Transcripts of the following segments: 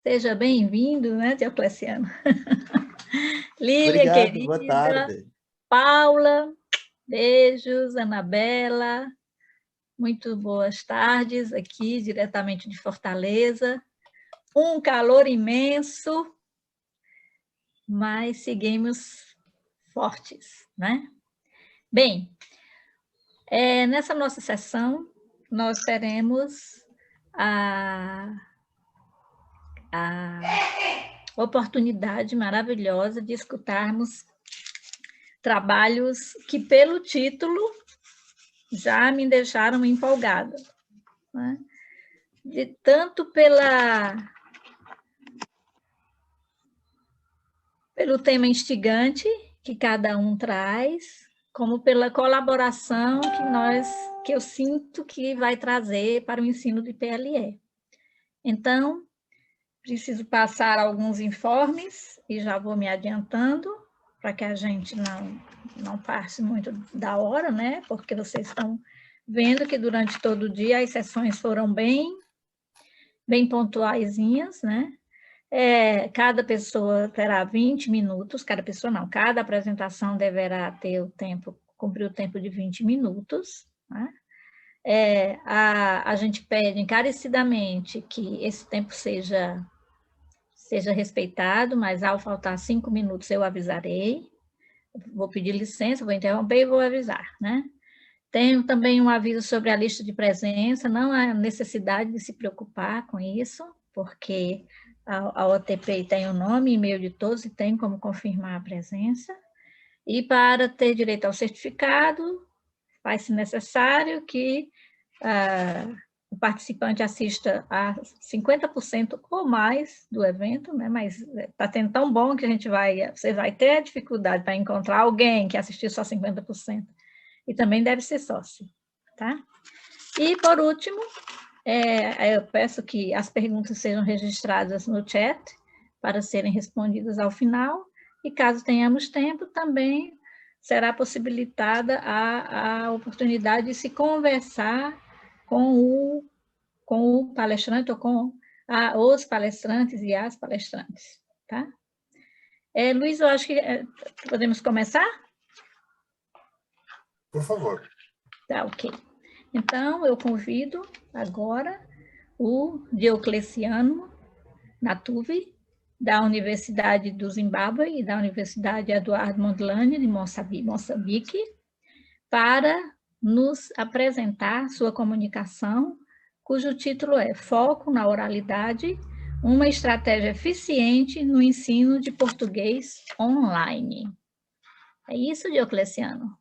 Seja bem-vindo, né, Diocleciano? Lilian, Obrigado, boa querida. tarde. Paula, beijos. Anabela, muito boas tardes aqui, diretamente de Fortaleza. Um calor imenso, mas seguimos fortes, né? Bem, nessa nossa sessão, nós teremos a oportunidade maravilhosa de escutarmos trabalhos que, pelo título, já me deixaram empolgada, né? Tanto pelo tema instigante que cada um traz, como pela colaboração que eu sinto que vai trazer para o ensino de PLE. Então, preciso passar alguns informes e já vou me adiantando para que a gente não passe muito da hora, né? Porque vocês estão vendo que durante todo o dia as sessões foram bem pontuaisinhas, né? Cada pessoa terá 20 minutos, cada apresentação deverá ter cumprir o tempo de 20 minutos, né? A gente pede encarecidamente que esse tempo seja respeitado, mas ao faltar 5 minutos eu avisarei. Vou pedir licença, vou interromper e vou avisar, né? Tenho também um aviso sobre a lista de presença, não há necessidade de se preocupar com isso, porque a OTP tem o nome e e-mail de todos e tem como confirmar a presença. E para ter direito ao certificado, faz-se necessário que o participante assista a 50% ou mais do evento, né? Mas está tendo tão bom que você vai ter dificuldade para encontrar alguém que assistiu só 50%. E também deve ser sócio, tá? E, por último, eu peço que as perguntas sejam registradas no chat para serem respondidas ao final, e caso tenhamos tempo, também será possibilitada a oportunidade de se conversar com o palestrante ou com os palestrantes e as palestrantes, tá? Luiz, eu acho que podemos começar? Por favor. Tá, ok. Então, eu convido agora o Diocleciano Natuve, da Universidade do Zimbábue e da Universidade Eduardo Mondlane, de Moçambique, para nos apresentar sua comunicação, cujo título é Foco na Oralidade, uma estratégia eficiente no ensino de português online. É isso, Diocleciano?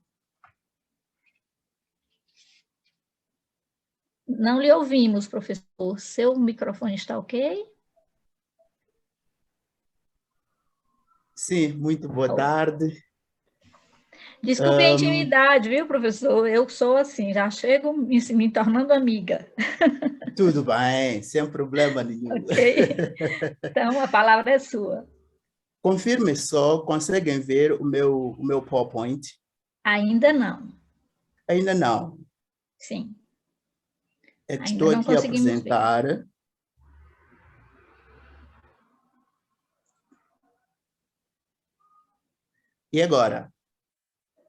Não lhe ouvimos, professor. Seu microfone está ok? Sim, muito boa tarde. Desculpe a intimidade, viu, professor? Eu sou assim, já chego me tornando amiga. Tudo bem, sem problema nenhum. Ok. Então, a palavra é sua. Confirme só, conseguem ver o meu PowerPoint? Ainda não. Ainda não. Sim. É que Ainda estou não aqui a conseguimos apresentar. ver. E agora?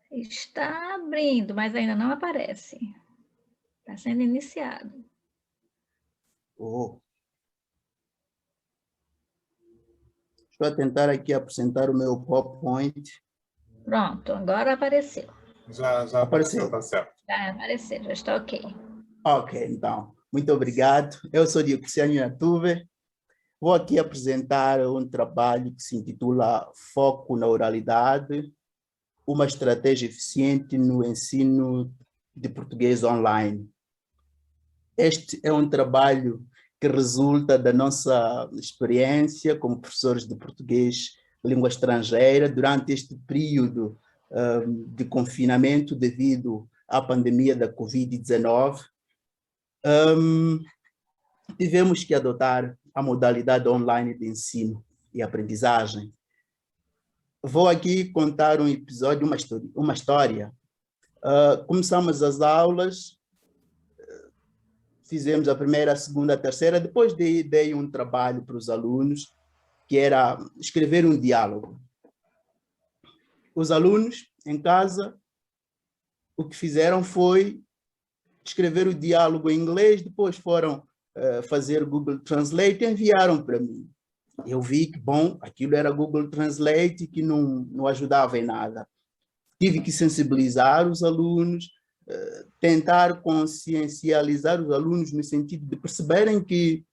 Está abrindo, mas ainda não aparece. Está sendo iniciado. Oh. Estou a tentar aqui apresentar o meu PowerPoint. Pronto, agora apareceu. Já apareceu, está certo. Já apareceu, já está ok. Ok, então. Muito obrigado. Eu sou Diocleciano Natuve. Vou aqui apresentar um trabalho que se intitula Foco na Oralidade, uma estratégia eficiente no ensino de português online. Este é um trabalho que resulta da nossa experiência como professores de português língua estrangeira durante este período de confinamento devido à pandemia da Covid-19. Tivemos que adotar a modalidade online de ensino e aprendizagem. Vou aqui contar um episódio, uma história. Começamos as aulas fizemos a primeira, a segunda, a terceira. Depois dei um trabalho para os alunos, que era escrever um diálogo. Os alunos, em casa, o que fizeram foi escrever o diálogo em inglês, depois foram fazer Google Translate e enviaram para mim. Eu vi que, bom, aquilo era Google Translate que não ajudava em nada. Tive que sensibilizar os alunos, tentar consciencializar os alunos no sentido de perceberem que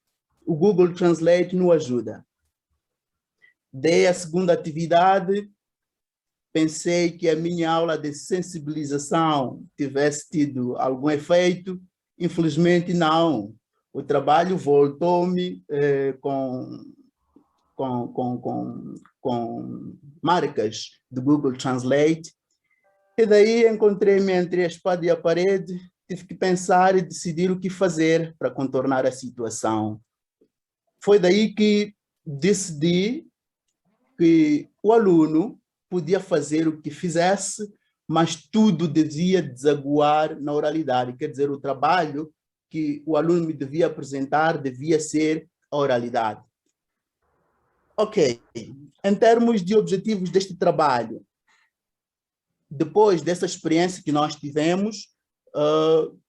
o Google Translate não ajuda. Dei a segunda atividade, pensei que a minha aula de sensibilização tivesse tido algum efeito, infelizmente não. O trabalho voltou-me com marcas do Google Translate, e daí encontrei-me entre a espada e a parede, tive que pensar e decidir o que fazer para contornar a situação. Foi daí que decidi que o aluno podia fazer o que fizesse, mas tudo devia desaguar na oralidade, quer dizer, o trabalho que o aluno me devia apresentar devia ser a oralidade. Ok, em termos de objetivos deste trabalho, depois dessa experiência que nós tivemos,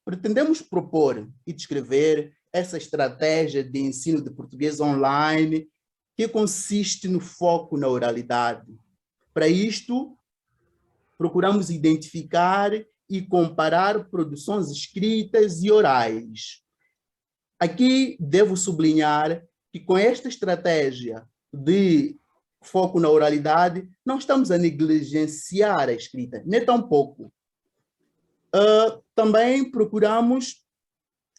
pretendemos propor e descrever essa estratégia de ensino de português online que consiste no foco na oralidade. Para isto, procuramos identificar e comparar produções escritas e orais. Aqui devo sublinhar que com esta estratégia de foco na oralidade, não estamos a negligenciar a escrita, nem tampouco. Também procuramos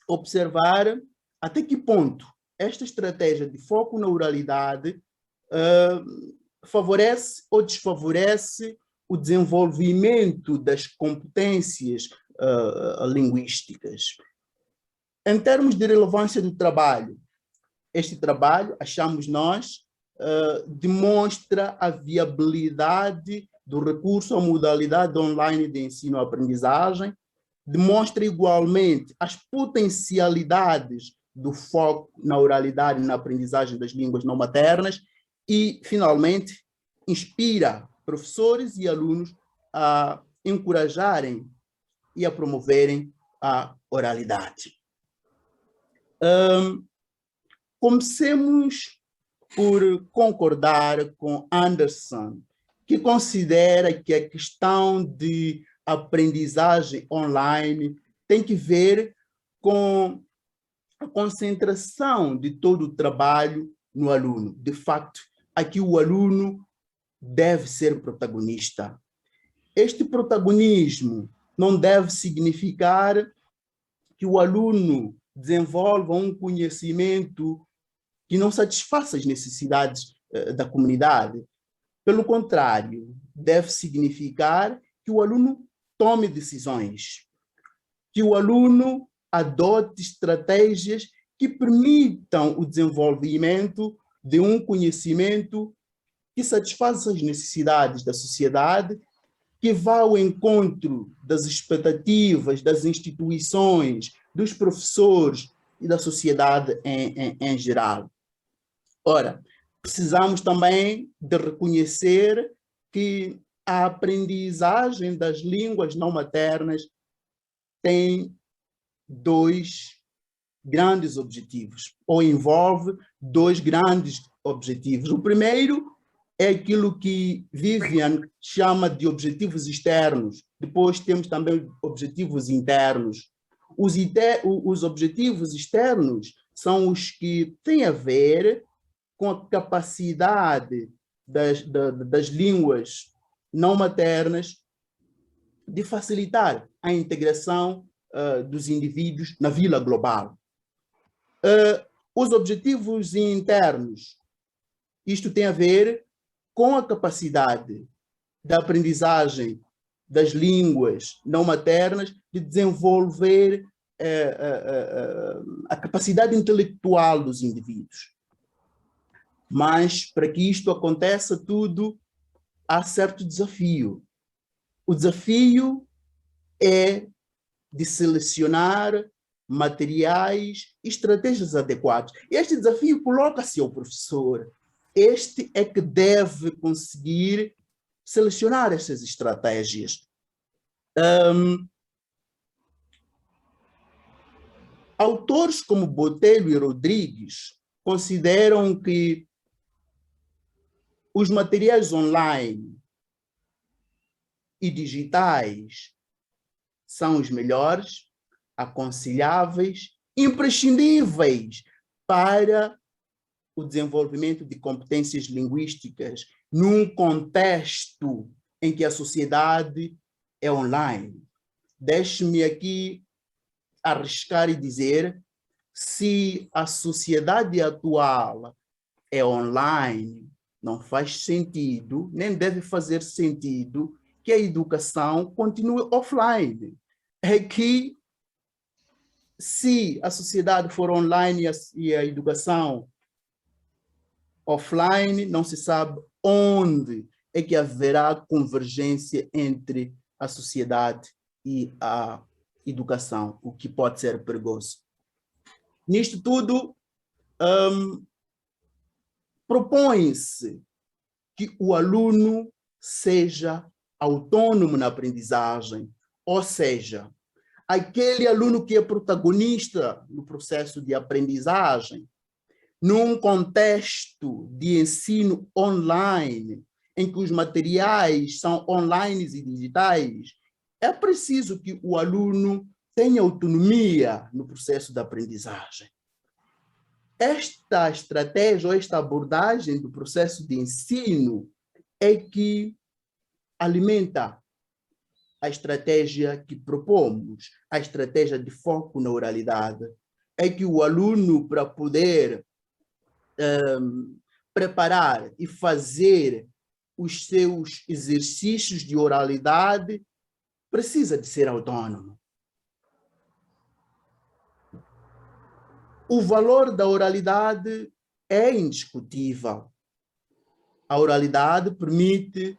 observar até que ponto esta estratégia de foco na oralidade favorece ou desfavorece o desenvolvimento das competências linguísticas. Em termos de relevância do trabalho, este trabalho, achamos nós, demonstra a viabilidade do recurso à modalidade online de ensino-aprendizagem, demonstra igualmente as potencialidades do foco na oralidade e na aprendizagem das línguas não maternas e, finalmente, inspira professores e alunos a encorajarem e a promoverem a oralidade. Comecemos por concordar com Anderson, que considera que a questão de aprendizagem online tem que ver com a concentração de todo o trabalho no aluno. De facto, aqui o aluno deve ser protagonista. Este protagonismo não deve significar que o aluno desenvolva um conhecimento que não satisfaça as necessidades da comunidade. Pelo contrário, deve significar que o aluno tome decisões, que o aluno adote estratégias que permitam o desenvolvimento de um conhecimento que satisfaça as necessidades da sociedade, que vá ao encontro das expectativas das instituições, dos professores e da sociedade em geral. Ora, precisamos também de reconhecer que a aprendizagem das línguas não maternas tem dois grandes objetivos, ou envolve dois grandes objetivos. O primeiro é aquilo que Vivian chama de objetivos externos. Depois temos também objetivos internos. Os objetivos externos são os que têm a ver com a capacidade das línguas não maternas de facilitar a integração dos indivíduos na vila global. Os objetivos internos, isto tem a ver com a capacidade da aprendizagem das línguas não maternas de desenvolver a capacidade intelectual dos indivíduos. Mas, para que isto aconteça tudo, há certo desafio. O desafio é de selecionar materiais e estratégias adequadas. Este desafio coloca-se ao professor. Este é que deve conseguir selecionar essas estratégias. Autores como Botelho e Rodrigues consideram que os materiais online e digitais são os melhores, aconselháveis, imprescindíveis para o desenvolvimento de competências linguísticas num contexto em que a sociedade é online. Deixe-me aqui arriscar e dizer, se a sociedade atual é online, não faz sentido, nem deve fazer sentido que a educação continue offline. É que se a sociedade for online e a educação offline, não se sabe onde é que haverá convergência entre a sociedade e a educação, o que pode ser perigoso. Nisto tudo, propõe-se que o aluno seja autônomo na aprendizagem, ou seja, aquele aluno que é protagonista no processo de aprendizagem, num contexto de ensino online, em que os materiais são online e digitais, é preciso que o aluno tenha autonomia no processo da aprendizagem. Esta estratégia ou esta abordagem do processo de ensino é que alimenta a estratégia que propomos, a estratégia de foco na oralidade. É que o aluno, para poder preparar e fazer os seus exercícios de oralidade, precisa de ser autônomo. O valor da oralidade é indiscutível. A oralidade permite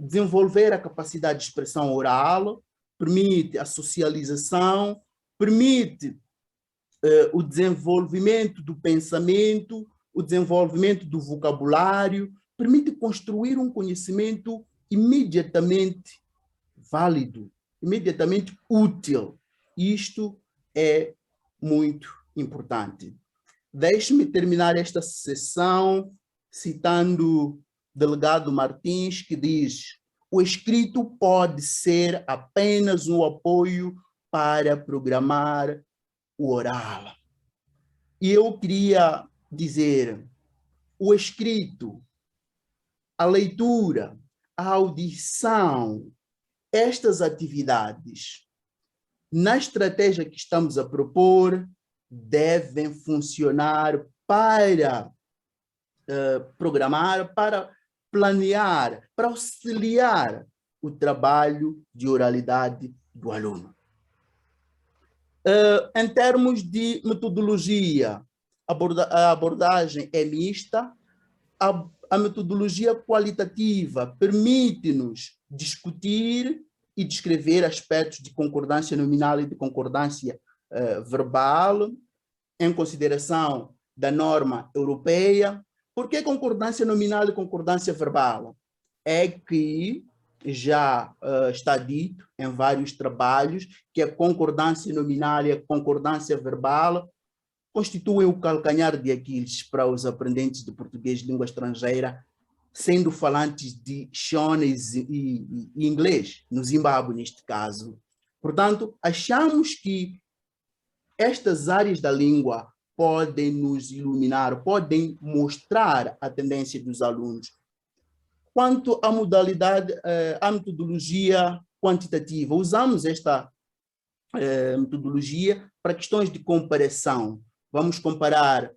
desenvolver a capacidade de expressão oral, permite a socialização, permite o desenvolvimento do pensamento, o desenvolvimento do vocabulário, permite construir um conhecimento imediatamente válido, imediatamente útil. Isto é muito importante. Deixe-me terminar esta sessão citando o delegado Martins, que diz: o escrito pode ser apenas um apoio para programar o oral. E eu queria dizer, o escrito, a leitura, a audição, estas atividades, na estratégia que estamos a propor, devem funcionar para programar, para planear, para auxiliar o trabalho de oralidade do aluno. Em termos de metodologia, a abordagem é mista. A metodologia qualitativa permite-nos discutir e descrever aspectos de concordância nominal e de concordância verbal, em consideração da norma europeia. Por que concordância nominal e concordância verbal? É que já está dito em vários trabalhos que a concordância nominal e a concordância verbal constituem o calcanhar de Aquiles para os aprendentes de português de língua estrangeira, sendo falantes de Shona e inglês, no Zimbábue neste caso. Portanto, achamos que estas áreas da língua podem nos iluminar, podem mostrar a tendência dos alunos. Quanto à modalidade, à metodologia quantitativa, usamos esta metodologia para questões de comparação. Vamos comparar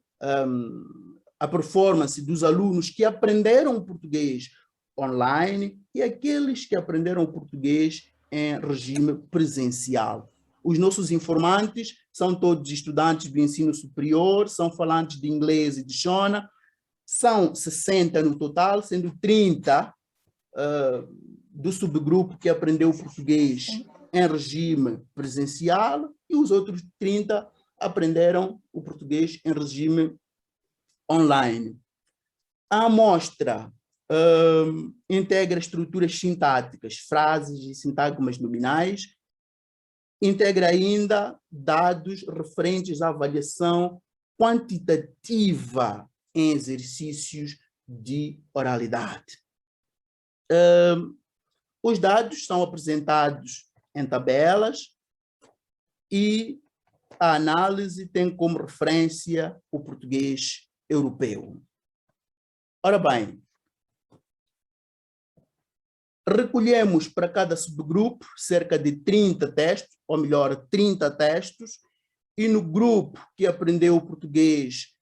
a performance dos alunos que aprenderam português online e aqueles que aprenderam português em regime presencial. Os nossos informantes são todos estudantes do ensino superior, são falantes de inglês e de Shona. São 60 no total, sendo 30 do subgrupo que aprendeu português em regime presencial e os outros 30 aprenderam o português em regime online. A amostra integra estruturas sintáticas, frases e sintagmas nominais, integra ainda dados referentes à avaliação quantitativa em exercícios de oralidade. Os dados são apresentados em tabelas e a análise tem como referência o português europeu. Ora bem, recolhemos para cada subgrupo cerca de 30 textos, ou melhor, 30 textos, e no grupo que aprendeu o português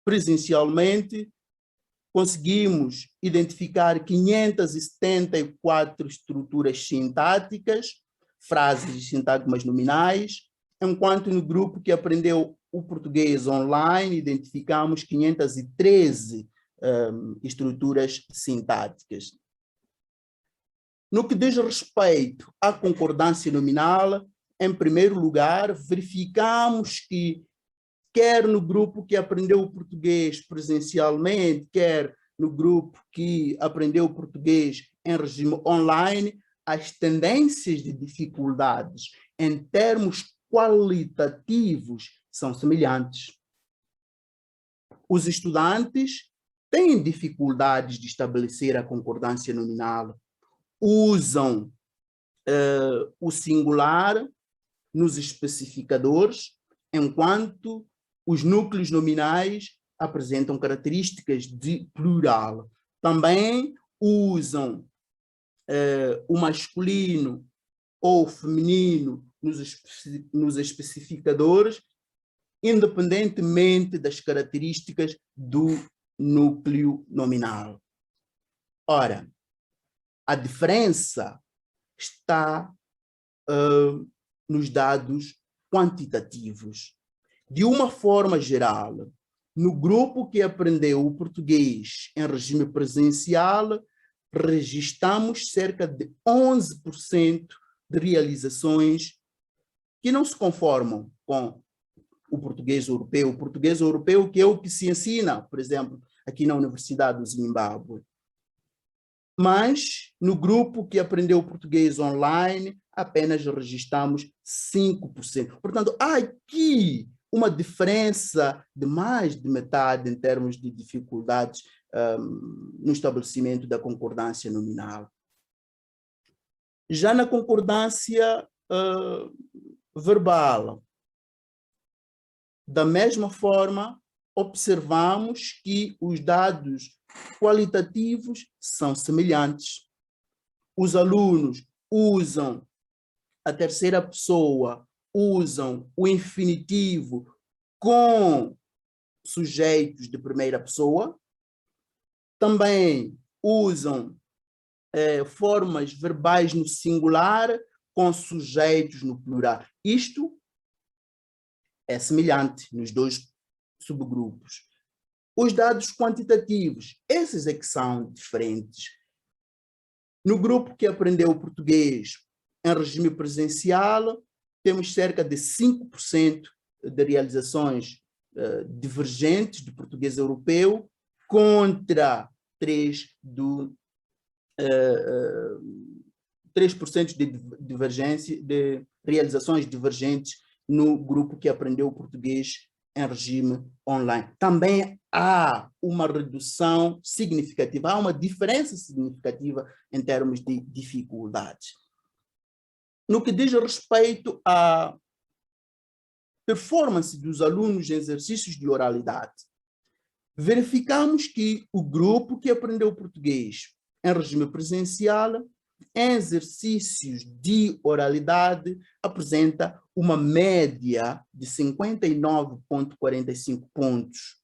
presencialmente, conseguimos identificar 574 estruturas sintáticas, frases e sintagmas nominais, enquanto no grupo que aprendeu o português online, identificamos 513 estruturas sintáticas. No que diz respeito à concordância nominal, em primeiro lugar, verificamos que quer no grupo que aprendeu o português presencialmente, quer no grupo que aprendeu o português em regime online, as tendências de dificuldades em termos qualitativos são semelhantes. Os estudantes têm dificuldades de estabelecer a concordância nominal, usam o singular nos especificadores, enquanto os núcleos nominais apresentam características de plural. Também usam o masculino ou feminino nos especificadores, independentemente das características do núcleo nominal. Ora, a diferença está nos dados quantitativos. De uma forma geral, no grupo que aprendeu o português em regime presencial, registramos cerca de 11% de realizações que não se conformam com o português europeu que é o que se ensina, por exemplo, aqui na Universidade do Zimbábue. Mas, no grupo que aprendeu português online, apenas registramos 5%. Portanto, há aqui uma diferença de mais de metade em termos de dificuldades no estabelecimento da concordância nominal. Já na concordância verbal, da mesma forma, observamos que os dados qualitativos são semelhantes. Os alunos usam a terceira pessoa, usam o infinitivo com sujeitos de primeira pessoa, também usam formas verbais no singular com sujeitos no plural. Isto é semelhante nos dois subgrupos. Os dados quantitativos, esses é que são diferentes. No grupo que aprendeu o português em regime presencial, temos cerca de 5% de realizações divergentes de português europeu contra 3% de realizações divergentes no grupo que aprendeu o português em regime online. Também há uma redução significativa, há uma diferença significativa em termos de dificuldades. No que diz respeito à performance dos alunos em exercícios de oralidade, verificamos que o grupo que aprendeu português em regime presencial, em exercícios de oralidade, apresenta uma média de 59,45 pontos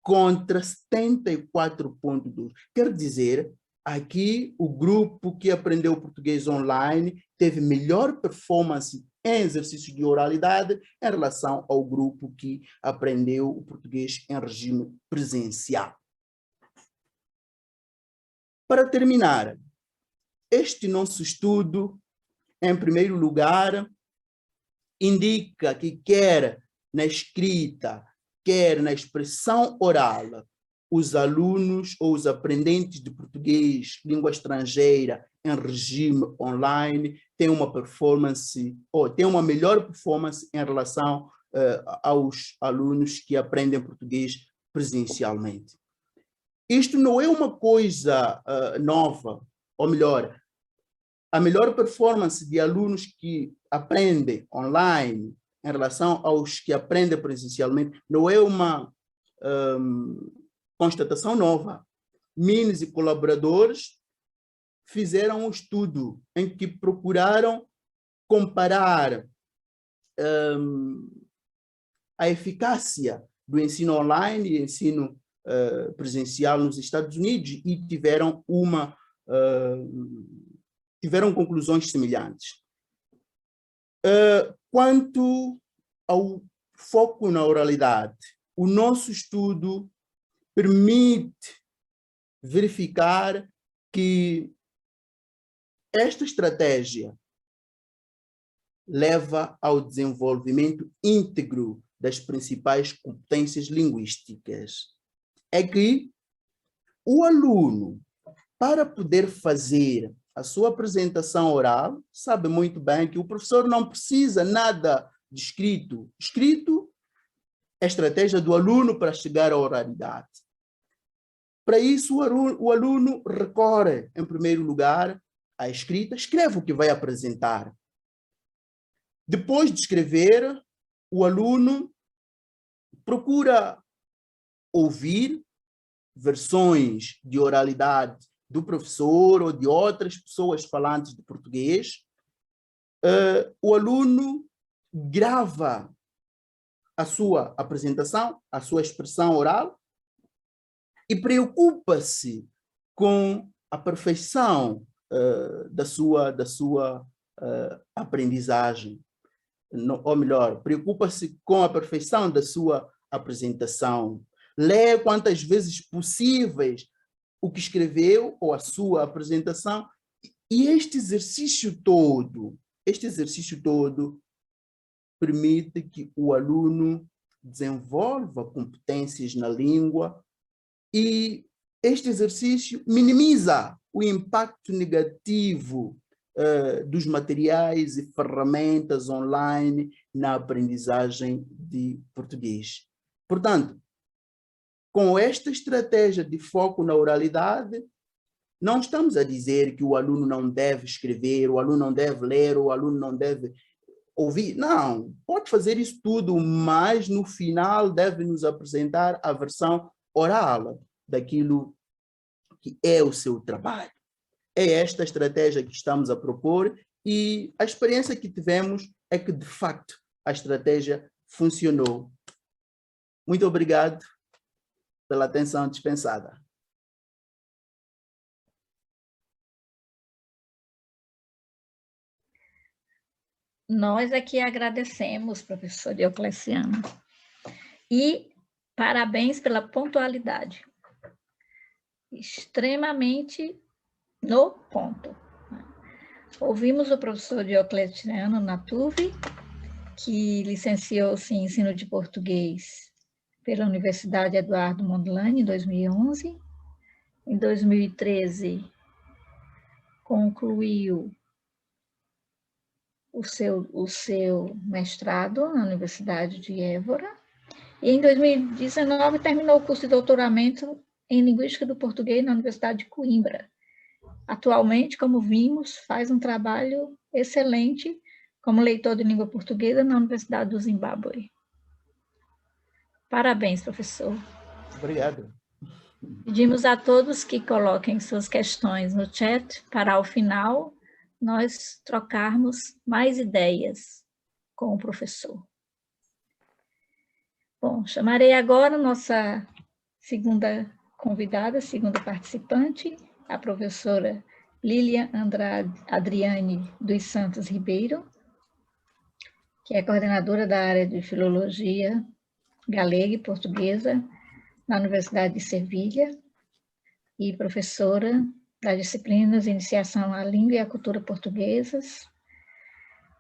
contra 74,2. Quer dizer, aqui o grupo que aprendeu português online teve melhor performance em exercícios de oralidade em relação ao grupo que aprendeu o português em regime presencial. Para terminar, este nosso estudo em primeiro lugar, indica que quer na escrita, quer na expressão oral, os alunos ou os aprendentes de português, língua estrangeira, em regime online, têm uma performance, ou têm uma melhor performance em relação aos alunos que aprendem português presencialmente. Isto não é uma coisa nova, ou melhor, a melhor performance de alunos que aprendem online em relação aos que aprendem presencialmente não é uma constatação nova. Minis e colaboradores fizeram um estudo em que procuraram comparar a eficácia do ensino online e ensino presencial nos Estados Unidos e tiveram conclusões semelhantes. Quanto ao foco na oralidade, o nosso estudo permite verificar que esta estratégia leva ao desenvolvimento íntegro das principais competências linguísticas. É que o aluno, para poder fazer a sua apresentação oral, sabe muito bem que o professor não precisa nada de escrito. Escrito é a estratégia do aluno para chegar à oralidade. Para isso, o aluno recorre, em primeiro lugar, à escrita, escreve o que vai apresentar. Depois de escrever, o aluno procura ouvir versões de oralidade do professor ou de outras pessoas falantes de português. O aluno grava a sua apresentação, a sua expressão oral e preocupa-se com a perfeição da sua aprendizagem. Ou melhor, preocupa-se com a perfeição da sua apresentação. Lê quantas vezes possíveis o que escreveu ou a sua apresentação. E este exercício todo permite que o aluno desenvolva competências na língua e este exercício minimiza o impacto negativo dos materiais e ferramentas online na aprendizagem de português. Portanto, com esta estratégia de foco na oralidade, não estamos a dizer que o aluno não deve escrever, o aluno não deve ler, o aluno não deve ouvir. Não, pode fazer isso tudo, mas no final deve nos apresentar a versão oral daquilo que é o seu trabalho. É esta estratégia que estamos a propor e a experiência que tivemos é que, de facto, a estratégia funcionou. Muito obrigado pela atenção dispensada. Nós aqui agradecemos, professor Diocleciano, e parabéns pela pontualidade. Extremamente no ponto. Ouvimos o professor Diocleciano Natuve, que licenciou-se em ensino de português pela Universidade Eduardo Mondlane, em 2011. Em 2013, concluiu o seu mestrado na Universidade de Évora. E em 2019, terminou o curso de doutoramento em Linguística do Português na Universidade de Coimbra. Atualmente, como vimos, faz um trabalho excelente como leitor de língua portuguesa na Universidade do Zimbábue. Parabéns, professor. Obrigado. Pedimos a todos que coloquem suas questões no chat para, ao final, nós trocarmos mais ideias com o professor. Bom, chamarei agora nossa segunda convidada, segunda participante, a professora Lilian Andrade Adriane dos Santos Ribeiro, que é coordenadora da área de Filologia Galega e Portuguesa na Universidade de Sevilha e professora das disciplinas de Iniciação à Língua e à Cultura Portuguesas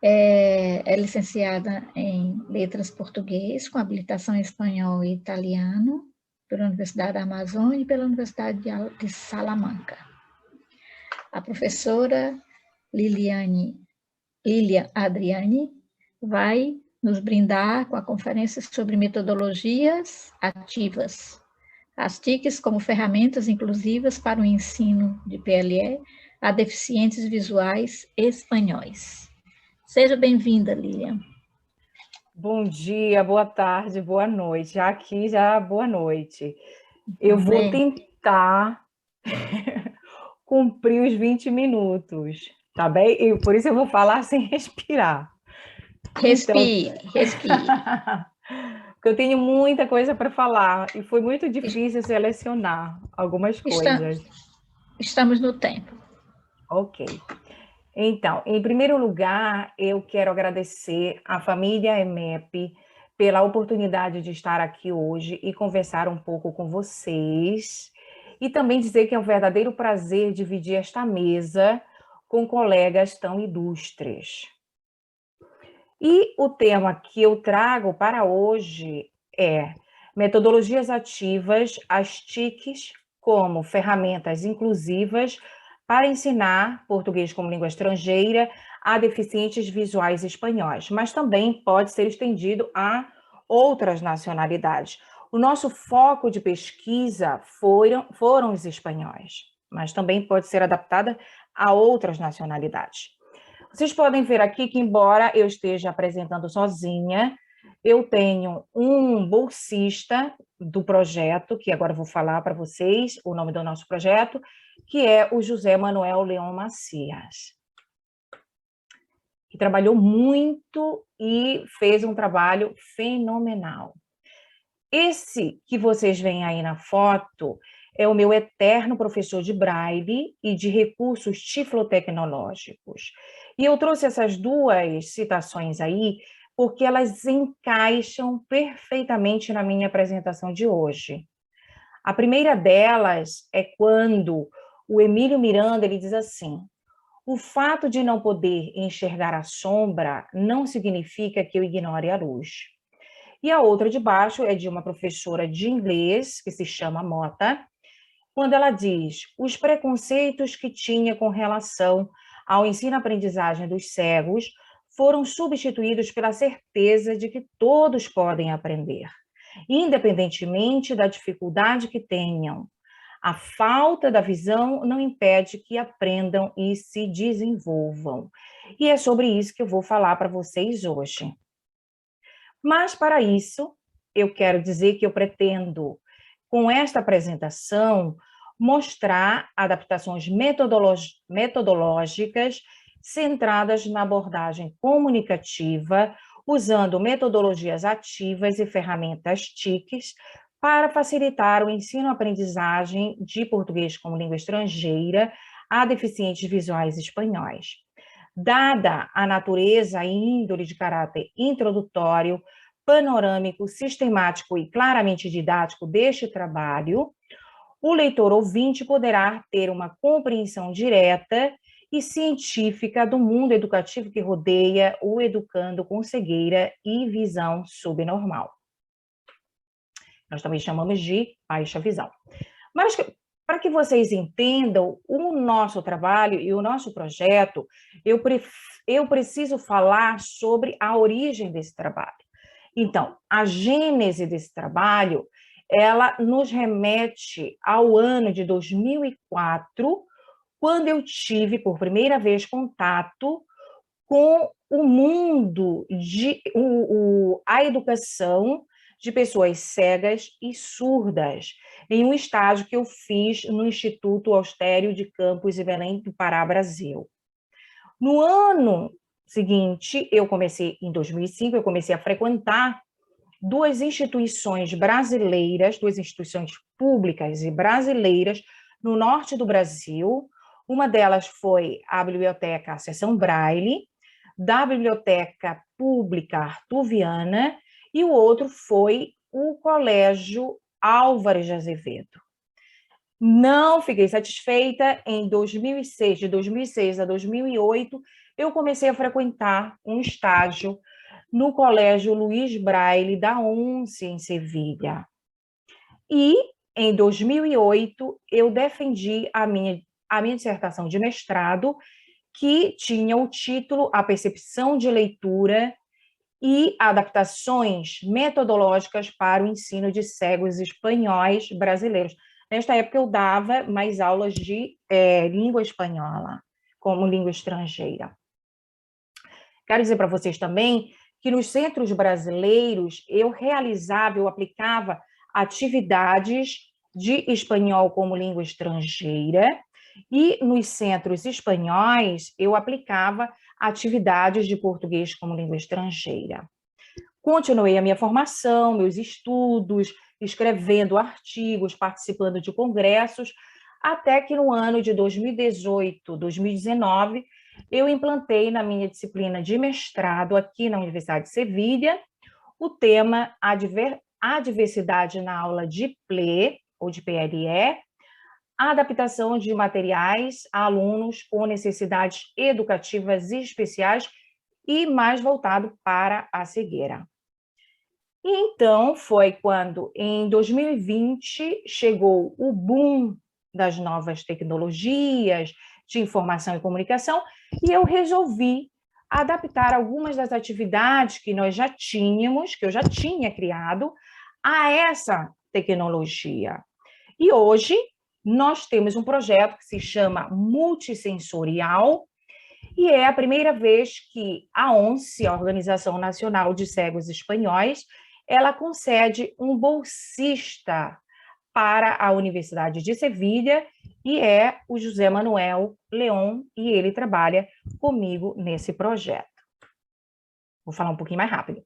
É licenciada em Letras Português, com habilitação em Espanhol e Italiano, pela Universidade da Amazônia e pela Universidade de Salamanca. A professora Lilian Adriani vai nos brindar com a conferência sobre metodologias ativas, as TICs como ferramentas inclusivas para o ensino de PLE a deficientes visuais espanhóis. Seja bem-vinda, Lilian. Bom dia, boa tarde, boa noite. Aqui já boa noite. Eu vou tentar cumprir os 20 minutos, tá bem? Por isso eu vou falar sem respirar. Respire, então... respire. Porque eu tenho muita coisa para falar e foi muito difícil selecionar algumas coisas. Estamos no tempo. Ok. Então, em primeiro lugar, eu quero agradecer à família EMEP pela oportunidade de estar aqui hoje e conversar um pouco com vocês. E também dizer que é um verdadeiro prazer dividir esta mesa com colegas tão ilustres. E o tema que eu trago para hoje é metodologias ativas, as TICs, como ferramentas inclusivas para ensinar português como língua estrangeira a deficientes visuais espanhóis, mas também pode ser estendido a outras nacionalidades. O nosso foco de pesquisa foram os espanhóis, mas também pode ser adaptada a outras nacionalidades. Vocês podem ver aqui que, embora eu esteja apresentando sozinha, eu tenho um bolsista do projeto, que agora eu vou falar para vocês o nome do nosso projeto, que é o José Manuel Leão Macias, que trabalhou muito e fez um trabalho fenomenal. Esse que vocês veem aí na foto é o meu eterno professor de Braille e de recursos tiflotecnológicos. E eu trouxe essas duas citações aí porque elas encaixam perfeitamente na minha apresentação de hoje. A primeira delas é quando o Emílio Miranda ele diz assim: o fato de não poder enxergar a sombra não significa que eu ignore a luz. E a outra de baixo é de uma professora de inglês, que se chama Mota, quando ela diz: os preconceitos que tinha com relação ao ensino-aprendizagem dos cegos foram substituídos pela certeza de que todos podem aprender, independentemente da dificuldade que tenham. A falta da visão não impede que aprendam e se desenvolvam. E é sobre isso que eu vou falar para vocês hoje. Mas, para isso, eu quero dizer que eu pretendo, com esta apresentação, mostrar adaptações metodológicas centradas na abordagem comunicativa, usando metodologias ativas e ferramentas TICs para facilitar o ensino-aprendizagem de português como língua estrangeira a deficientes visuais espanhóis. Dada a natureza e índole de caráter introdutório, panorâmico, sistemático e claramente didático deste trabalho, o leitor ouvinte poderá ter uma compreensão direta e científica do mundo educativo que rodeia o educando com cegueira e visão subnormal. Nós também chamamos de baixa visão. Mas, para que vocês entendam o nosso trabalho e o nosso projeto, eu preciso falar sobre a origem desse trabalho. Então, a gênese desse trabalho, ela nos remete ao ano de 2004, quando eu tive, por primeira vez, contato com o mundo, a educação de pessoas cegas e surdas, em um estágio que eu fiz no Instituto Austérico de Campos e Belém do Pará, Brasil. No ano seguinte, em 2005, eu comecei a frequentar duas instituições brasileiras, duas instituições públicas e brasileiras no norte do Brasil. Uma delas foi a Biblioteca Seção Braille, da Biblioteca Pública Artuviana, e o outro foi o Colégio Álvares de Azevedo. Não fiquei satisfeita. Em 2006, de 2006 a 2008, eu comecei a frequentar um estágio no Colégio Luiz Braille da UNCE, em Sevilha. E, em 2008, eu defendi a minha dissertação de mestrado, que tinha o título A Percepção de Leitura e Adaptações Metodológicas para o Ensino de Cegos Espanhóis Brasileiros. Nesta época, eu dava mais aulas de língua espanhola, como língua estrangeira. Quero dizer para vocês também que nos centros brasileiros eu aplicava atividades de espanhol como língua estrangeira, e nos centros espanhóis eu aplicava atividades de português como língua estrangeira. Continuei a minha formação, meus estudos, escrevendo artigos, participando de congressos, até que no ano de 2018, 2019, eu implantei na minha disciplina de mestrado aqui na Universidade de Sevilha o tema A Diversidade na Aula de PLE, ou de PLE, a adaptação de materiais a alunos com necessidades educativas especiais e mais voltado para a cegueira. E então foi quando, em 2020, chegou o boom das novas tecnologias de informação e comunicação, e eu resolvi adaptar algumas das atividades que nós já tínhamos, que eu já tinha criado, a essa tecnologia. E hoje nós temos um projeto que se chama Multissensorial, e é a primeira vez que a ONCE, a Organização Nacional de Cegos Espanhóis, ela concede um bolsista para a Universidade de Sevilha, e é o José Manuel León, e ele trabalha comigo nesse projeto. Vou falar um pouquinho mais rápido.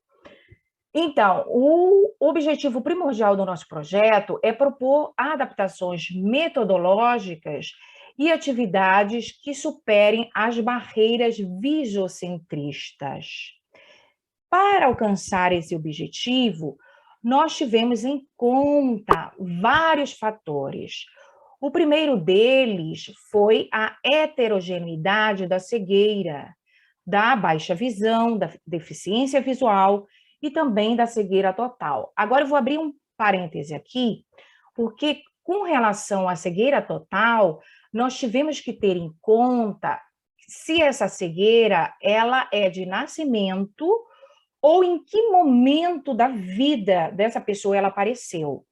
Então, o objetivo primordial do nosso projeto é propor adaptações metodológicas e atividades que superem as barreiras visiocentristas. Para alcançar esse objetivo, nós tivemos em conta vários fatores. O primeiro deles foi a heterogeneidade da cegueira, da baixa visão, da deficiência visual e também da cegueira total. Agora eu vou abrir um parêntese aqui, porque com relação à cegueira total, nós tivemos que ter em conta se essa cegueira ela é de nascimento ou em que momento da vida dessa pessoa ela apareceu.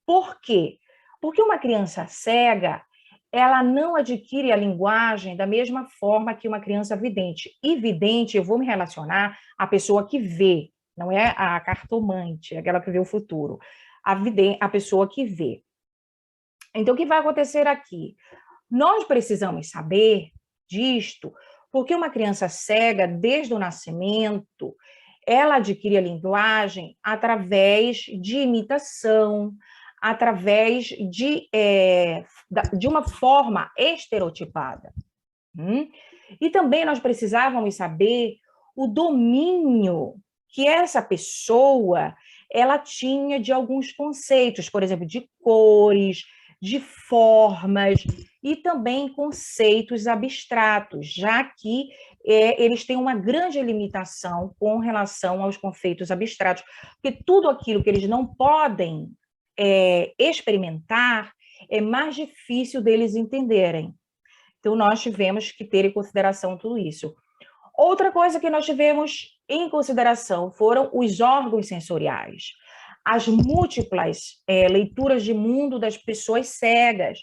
Por quê? Porque uma criança cega, ela não adquire a linguagem da mesma forma que uma criança vidente. E vidente, eu vou me relacionar à pessoa que vê, não é a cartomante, aquela que vê o futuro. A pessoa que vê. Então, o que vai acontecer aqui? Nós precisamos saber disto, porque uma criança cega, desde o nascimento, ela adquire a linguagem através de imitação, através de uma forma estereotipada. E também nós precisávamos saber o domínio que essa pessoa ela tinha de alguns conceitos, por exemplo, de cores, de formas e também conceitos abstratos, já que eles têm uma grande limitação com relação aos conceitos abstratos, porque tudo aquilo que eles não podem experimentar é mais difícil deles entenderem. Então, nós tivemos que ter em consideração tudo isso. Outra coisa que nós tivemos em consideração foram os órgãos sensoriais, as múltiplas leituras de mundo das pessoas cegas.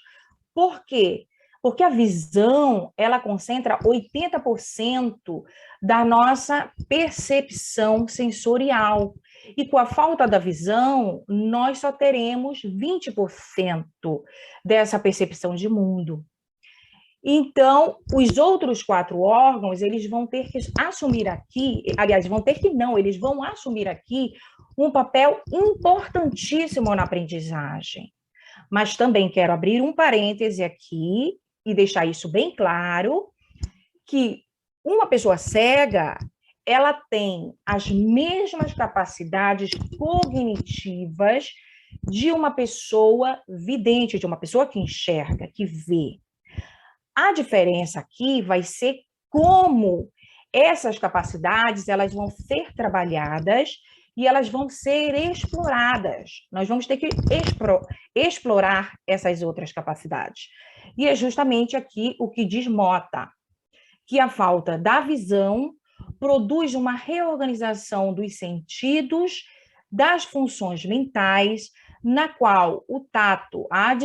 Por quê? Porque a visão, ela concentra 80% da nossa percepção sensorial. E com a falta da visão, nós só teremos 20% dessa percepção de mundo. Então, os outros 4 órgãos, eles vão ter que assumir aqui, aliás, eles vão assumir aqui um papel importantíssimo na aprendizagem. Mas também quero abrir um parêntese aqui e deixar isso bem claro, que uma pessoa cega, ela tem as mesmas capacidades cognitivas de uma pessoa vidente, de uma pessoa que enxerga, que vê. A diferença aqui vai ser como essas capacidades elas vão ser trabalhadas e elas vão ser exploradas. Nós vamos ter que explorar essas outras capacidades. E é justamente aqui o que diz Mota, que a falta da visão produz uma reorganização dos sentidos, das funções mentais, na qual o tato, a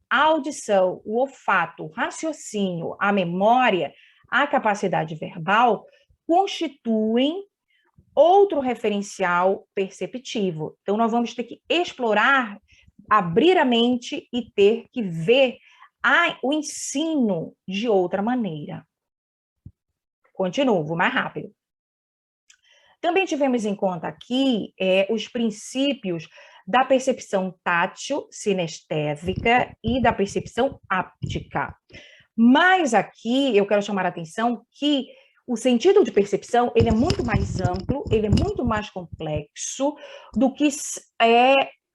audição, o olfato, o raciocínio, a memória, a capacidade verbal constituem outro referencial perceptivo. Então, nós vamos ter que explorar, abrir a mente e ter que ver o ensino de outra maneira. Continuo, vou mais rápido. Também tivemos em conta aqui os princípios da percepção tátil, sinestésica e da percepção áptica. Mas aqui eu quero chamar a atenção que o sentido de percepção ele é muito mais amplo, ele é muito mais complexo do que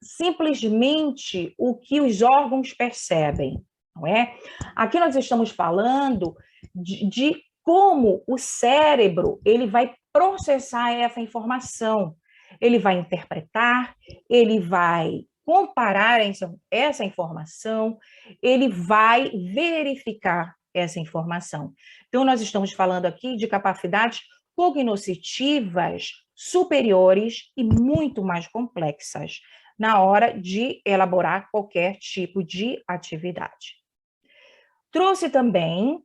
simplesmente o que os órgãos percebem, não é? Aqui nós estamos falando de como o cérebro ele vai processar essa informação, ele vai interpretar, ele vai comparar essa informação, ele vai verificar essa informação. Então, nós estamos falando aqui de capacidades cognoscitivas superiores e muito mais complexas na hora de elaborar qualquer tipo de atividade. Trouxe também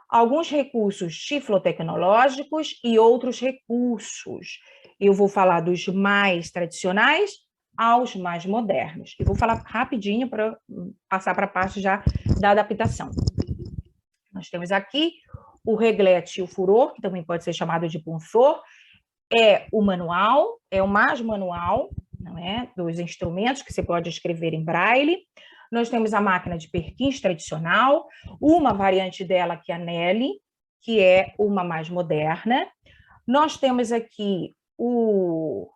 alguns recursos tiflotecnológicos e outros recursos. Eu vou falar dos mais tradicionais aos mais modernos. E vou falar rapidinho para passar para a parte já da adaptação. Nós temos aqui o reglete e o furor, que também pode ser chamado de punçor. É o manual, é o mais manual, não é? Dos instrumentos que você pode escrever em braille. Nós temos a máquina de Perkins tradicional, uma variante dela que é a Nelly, que é uma mais moderna. Nós temos aqui o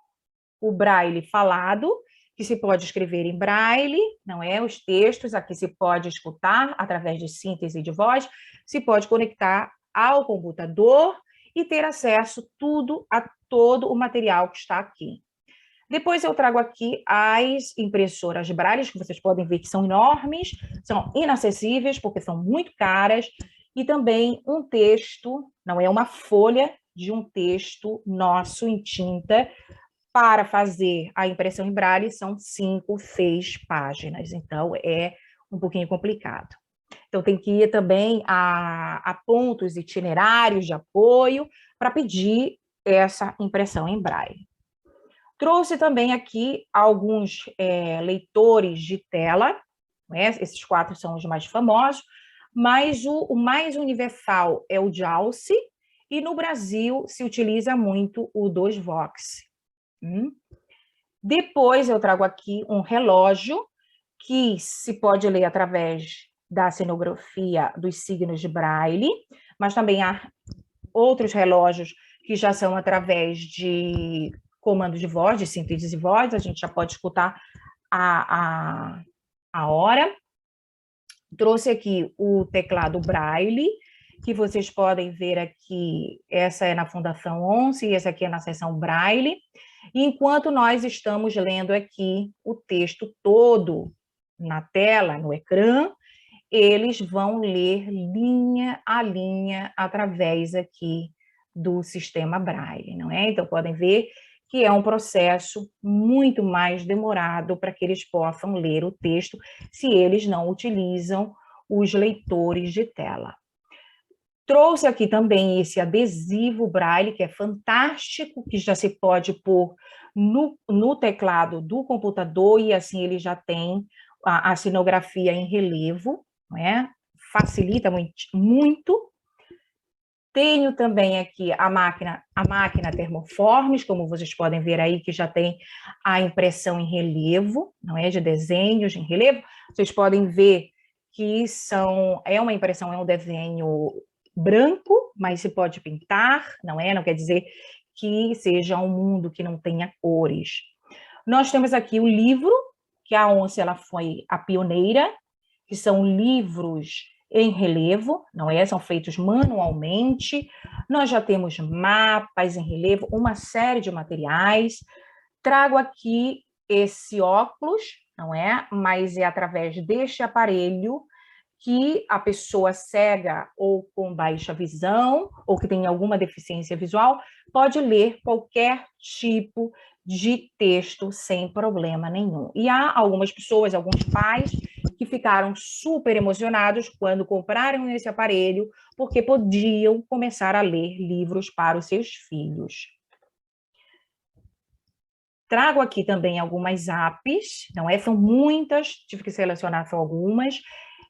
braille falado, que se pode escrever em braille, não é? Os textos, aqui se pode escutar através de síntese de voz, se pode conectar ao computador e ter acesso a todo o material que está aqui. Depois eu trago aqui as impressoras braille, que vocês podem ver que são enormes, são inacessíveis porque são muito caras, e também um texto, não é uma folha de um texto nosso em tinta, para fazer a impressão em braille são 5, 6 páginas, então é um pouquinho complicado. Então tem que ir também a pontos itinerários de apoio para pedir essa impressão em braille. Trouxe também aqui alguns leitores de tela, né? Esses 4 são os mais famosos, mas o mais universal é o JAWS, e no Brasil se utiliza muito o 2Vox. Depois eu trago aqui um relógio que se pode ler através da cenografia dos signos de braille, mas também há outros relógios que já são através de comando de voz, de síntese de voz, a gente já pode escutar a hora. Trouxe aqui o teclado braille, que vocês podem ver aqui, essa é na Fundação ONCE e essa aqui é na seção braille. Enquanto nós estamos lendo aqui o texto todo na tela, no ecrã, eles vão ler linha a linha através aqui do sistema braille, não é? Então, podem ver que é um processo muito mais demorado para que eles possam ler o texto, se eles não utilizam os leitores de tela. Trouxe aqui também esse adesivo braille, que é fantástico, que já se pode pôr no teclado do computador, e assim ele já tem a sinografia em relevo, não é? Facilita muito. Tenho também aqui a máquina Thermoformes, como vocês podem ver aí, que já tem a impressão em relevo, não é? De desenhos em relevo. Vocês podem ver que é uma impressão, é um desenho branco, mas se pode pintar, não é? Não quer dizer que seja um mundo que não tenha cores. Nós temos aqui o livro, que a ONCE ela foi a pioneira, que são livros em relevo, não é? São feitos manualmente. Nós já temos mapas em relevo, uma série de materiais. Trago aqui esse óculos, não é? Mas é através deste aparelho que a pessoa cega ou com baixa visão, ou que tem alguma deficiência visual, pode ler qualquer tipo de texto sem problema nenhum. E há algumas pessoas, alguns pais, que ficaram super emocionados quando compraram esse aparelho, porque podiam começar a ler livros para os seus filhos. Trago aqui também algumas apps, não é? São muitas, tive que selecionar só algumas.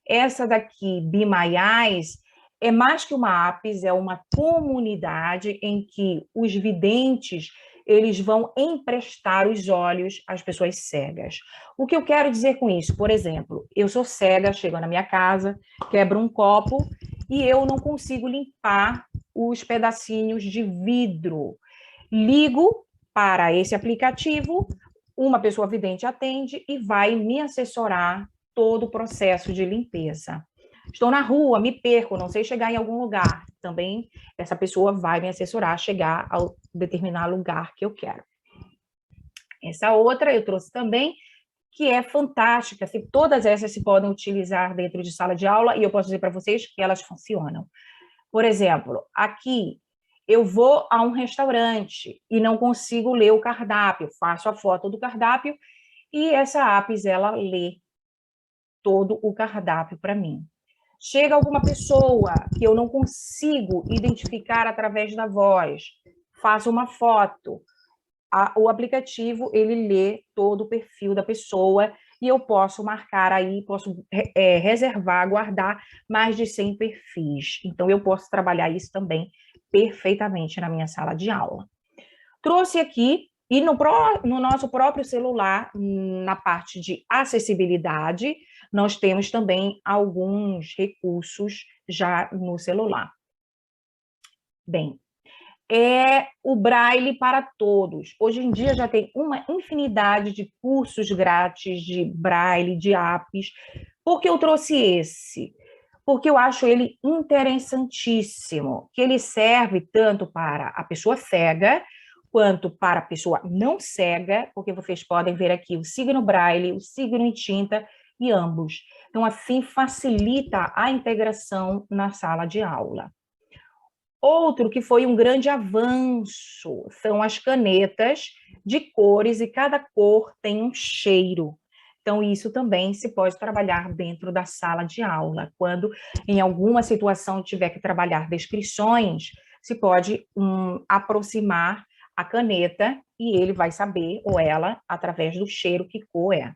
Essa daqui, Be My Eyes, é mais que uma apps, é uma comunidade em que os videntes eles vão emprestar os olhos às pessoas cegas. O que eu quero dizer com isso? Por exemplo, eu sou cega, chego na minha casa, quebro um copo e eu não consigo limpar os pedacinhos de vidro. Ligo para esse aplicativo, uma pessoa vidente atende e vai me assessorar todo o processo de limpeza. Estou na rua, me perco, não sei chegar em algum lugar. Também essa pessoa vai me assessorar a chegar ao determinado lugar que eu quero. Essa outra eu trouxe também, que é fantástica. Todas essas se podem utilizar dentro de sala de aula e eu posso dizer para vocês que elas funcionam. Por exemplo, aqui eu vou a um restaurante e não consigo ler o cardápio, faço a foto do cardápio e essa apps ela lê todo o cardápio para mim. Chega alguma pessoa que eu não consigo identificar através da voz, faço uma foto, o aplicativo ele lê todo o perfil da pessoa e eu posso marcar aí, posso reservar, guardar mais de 100 perfis. Então, eu posso trabalhar isso também perfeitamente na minha sala de aula. Trouxe aqui, e no nosso próprio celular, na parte de acessibilidade, nós temos também alguns recursos já no celular. Bem, é o Braille para todos. Hoje em dia já tem uma infinidade de cursos grátis de Braille, de apps. Por que eu trouxe esse? Porque eu acho ele interessantíssimo, que ele serve tanto para a pessoa cega, quanto para a pessoa não cega, porque vocês podem ver aqui o signo Braille, o signo em tinta, e ambos. Então, assim, facilita a integração na sala de aula. Outro que foi um grande avanço são as canetas de cores, e cada cor tem um cheiro. Então, isso também se pode trabalhar dentro da sala de aula. Quando, em alguma situação, tiver que trabalhar descrições, se pode aproximar a caneta e ele vai saber, ou ela, através do cheiro, que cor é.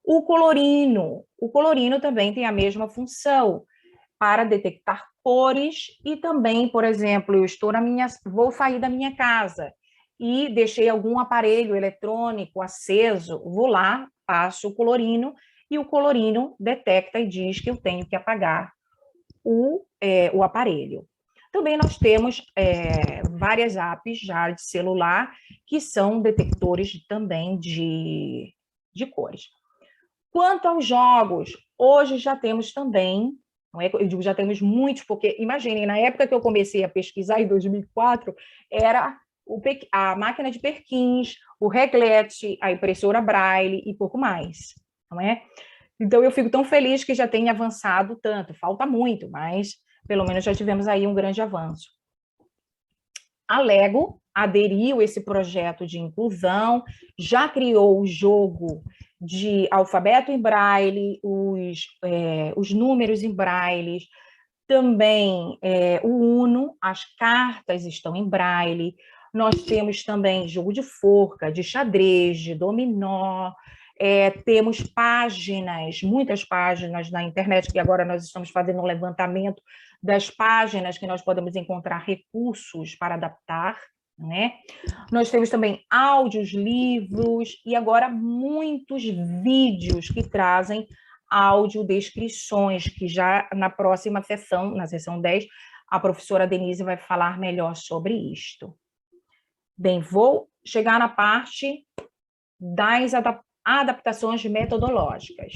O colorino também tem a mesma função para detectar cores e também, por exemplo, eu estou vou sair da minha casa e deixei algum aparelho eletrônico aceso, vou lá, passo o colorino e o colorino detecta e diz que eu tenho que apagar o aparelho. Também nós temos várias apps já de celular que são detectores também de cores. Quanto aos jogos, hoje já temos também, não é? Eu digo já temos muitos, porque imaginem, na época que eu comecei a pesquisar, em 2004, era a máquina de Perkins, o reglete, a impressora Braille e pouco mais, não é? Então eu fico tão feliz que já tenha avançado tanto, falta muito, mas pelo menos já tivemos aí um grande avanço. A Lego aderiu a esse projeto de inclusão, já criou o jogo de alfabeto em Braille, os números em Braille, também o Uno, as cartas estão em Braille, nós temos também jogo de forca, de xadrez, de dominó, temos páginas, muitas páginas na internet, que agora nós estamos fazendo um levantamento das páginas que nós podemos encontrar recursos para adaptar, né? Nós temos também áudios, livros e agora muitos vídeos que trazem audiodescrições, que já na próxima sessão, na sessão 10, a professora Denise vai falar melhor sobre isto. Bem, vou chegar na parte das adaptações metodológicas.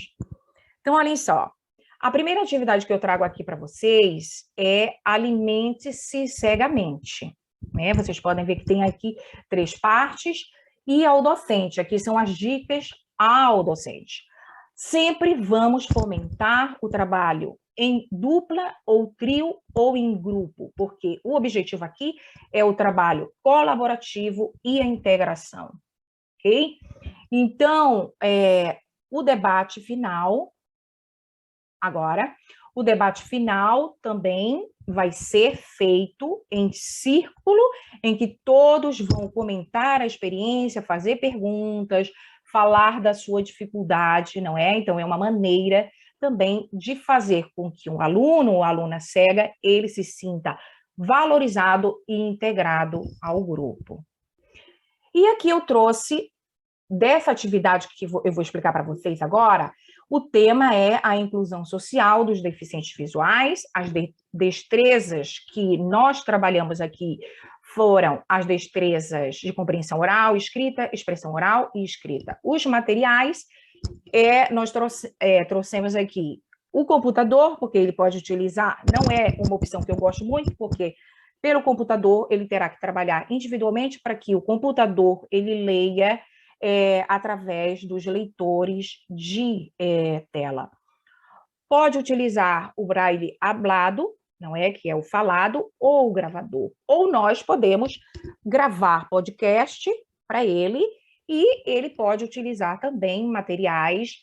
Então, olhem só, A primeira atividade que eu trago aqui para vocês é alimente-se cegamente. Né? Vocês podem ver que tem aqui 3 partes e ao docente. Aqui são as dicas ao docente. Sempre vamos fomentar o trabalho em dupla ou trio ou em grupo, porque o objetivo aqui é o trabalho colaborativo e a integração, ok? Então, o debate final, agora, o debate final também vai ser feito em círculo, em que todos vão comentar a experiência, fazer perguntas, falar da sua dificuldade, não é? Então, é uma maneira também de fazer com que um aluno ou aluna cega, ele se sinta valorizado e integrado ao grupo. E aqui eu trouxe, dessa atividade que eu vou explicar para vocês agora, o tema é a inclusão social dos deficientes visuais. As destrezas que nós trabalhamos aqui foram as destrezas de compreensão oral, escrita, expressão oral e escrita. Os materiais, nós trouxemos aqui o computador, porque ele pode utilizar, não é uma opção que eu gosto muito, porque pelo computador ele terá que trabalhar individualmente para que o computador ele leia através dos leitores de tela. Pode utilizar o braille hablado, não é? Que é o falado, ou o gravador. Ou nós podemos gravar podcast para ele, e ele pode utilizar também materiais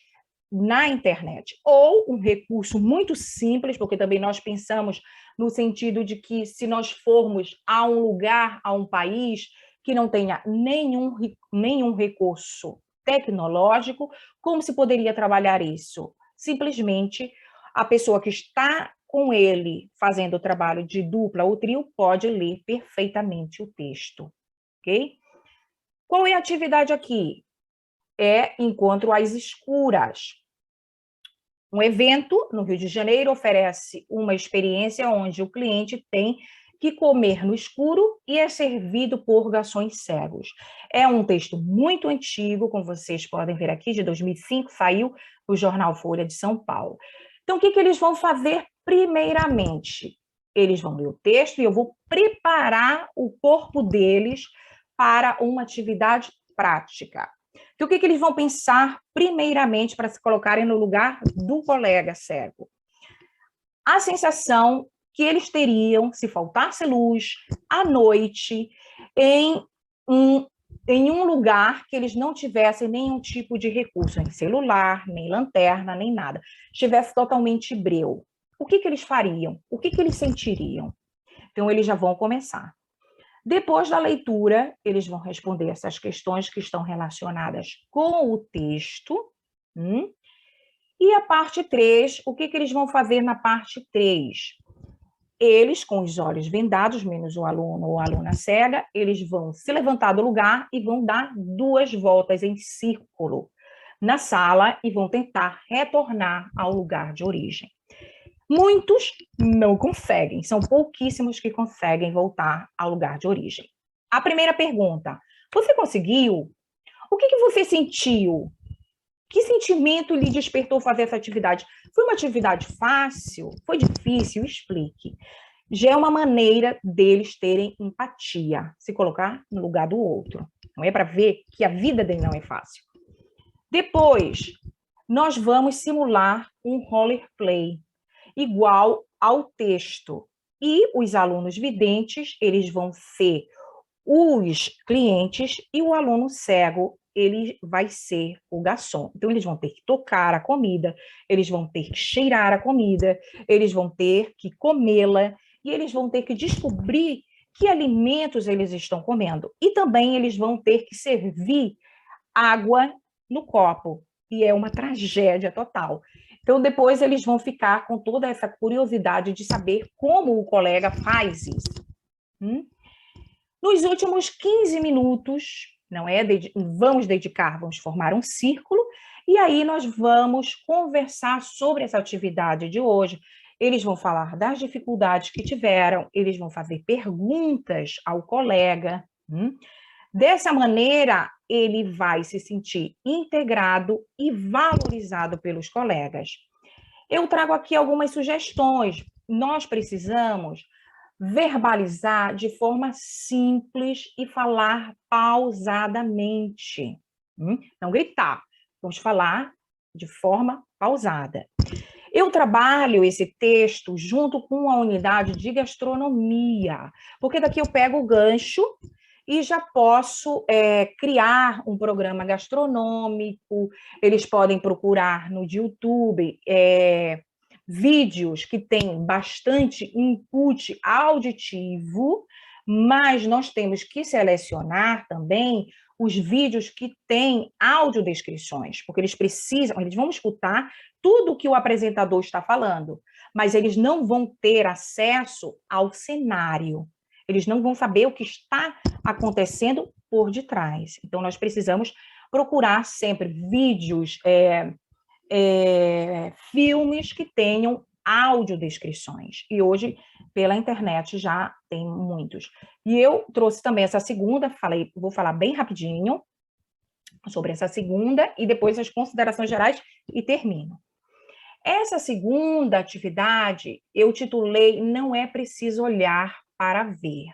na internet. Ou um recurso muito simples, porque também nós pensamos no sentido de que se nós formos a um lugar, a um país que não tenha nenhum recurso tecnológico, como se poderia trabalhar isso? Simplesmente a pessoa que está com ele fazendo o trabalho de dupla ou trio pode ler perfeitamente o texto, ok? Qual é a atividade aqui? É encontro às escuras. Um evento no Rio de Janeiro oferece uma experiência onde o cliente tem que comer no escuro e é servido por garçons cegos. É um texto muito antigo, como vocês podem ver aqui, de 2005, saiu no jornal Folha de São Paulo. Então, o que eles vão fazer primeiramente? Eles vão ler o texto e eu vou preparar o corpo deles para uma atividade prática. Então, o que eles vão pensar primeiramente para se colocarem no lugar do colega cego? A sensação que eles teriam se faltasse luz à noite em um lugar que eles não tivessem nenhum tipo de recurso, nem celular, nem lanterna, nem nada. Estivesse totalmente breu. O que eles fariam? O que eles sentiriam? Então, eles já vão começar. Depois da leitura, eles vão responder essas questões que estão relacionadas com o texto. E a parte 3, o que eles vão fazer na parte 3? Eles, com os olhos vendados, menos o aluno ou a aluna cega, eles vão se levantar do lugar e vão dar 2 voltas em círculo na sala e vão tentar retornar ao lugar de origem. Muitos não conseguem, são pouquíssimos que conseguem voltar ao lugar de origem. A primeira pergunta, você conseguiu? O que você sentiu? Que sentimento lhe despertou fazer essa atividade? Foi uma atividade fácil? Foi difícil? Explique. Já é uma maneira deles terem empatia, se colocar no lugar do outro. Não é para ver que a vida dele não é fácil. Depois, nós vamos simular um roleplay igual ao texto. E os alunos videntes, eles vão ser os clientes e o aluno cego, ele vai ser o garçom. Então, eles vão ter que tocar a comida, eles vão ter que cheirar a comida, eles vão ter que comê-la e eles vão ter que descobrir que alimentos eles estão comendo. E também eles vão ter que servir água no copo. E é uma tragédia total. Então, depois eles vão ficar com toda essa curiosidade de saber como o colega faz isso. Nos últimos 15 minutos, vamos formar um círculo, e aí nós vamos conversar sobre essa atividade de hoje. Eles vão falar das dificuldades que tiveram, eles vão fazer perguntas ao colega. Dessa maneira, ele vai se sentir integrado e valorizado pelos colegas. Eu trago aqui algumas sugestões. Nós precisamos verbalizar de forma simples e falar pausadamente. Não gritar, vamos falar de forma pausada. Eu trabalho esse texto junto com a unidade de gastronomia, porque daqui eu pego o gancho e já posso criar um programa gastronômico. Eles podem procurar no YouTube vídeos que têm bastante input auditivo, mas nós temos que selecionar também os vídeos que têm audiodescrições, porque eles vão escutar tudo que o apresentador está falando, mas eles não vão ter acesso ao cenário, eles não vão saber o que está acontecendo por detrás. Então, nós precisamos procurar sempre vídeos, filmes que tenham audiodescrições. E hoje, pela internet, já tem muitos. E eu trouxe também essa segunda, vou falar bem rapidinho sobre essa segunda, e depois as considerações gerais, e termino. Essa segunda atividade, eu titulei Não é Preciso Olhar para Ver.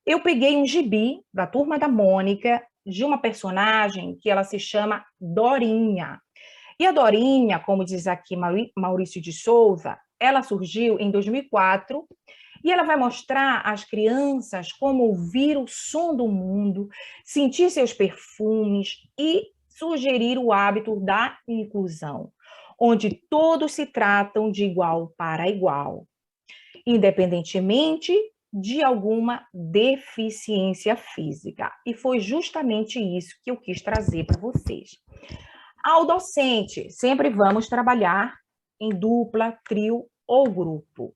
Eu peguei um gibi da Turma da Mônica, de uma personagem que ela se chama Dorinha. E a Dorinha, como diz aqui Maurício de Souza, ela surgiu em 2004 e ela vai mostrar às crianças como ouvir o som do mundo, sentir seus perfumes e sugerir o hábito da inclusão, onde todos se tratam de igual para igual, independentemente de alguma deficiência física. E foi justamente isso que eu quis trazer para vocês. Ao docente, sempre vamos trabalhar em dupla, trio ou grupo.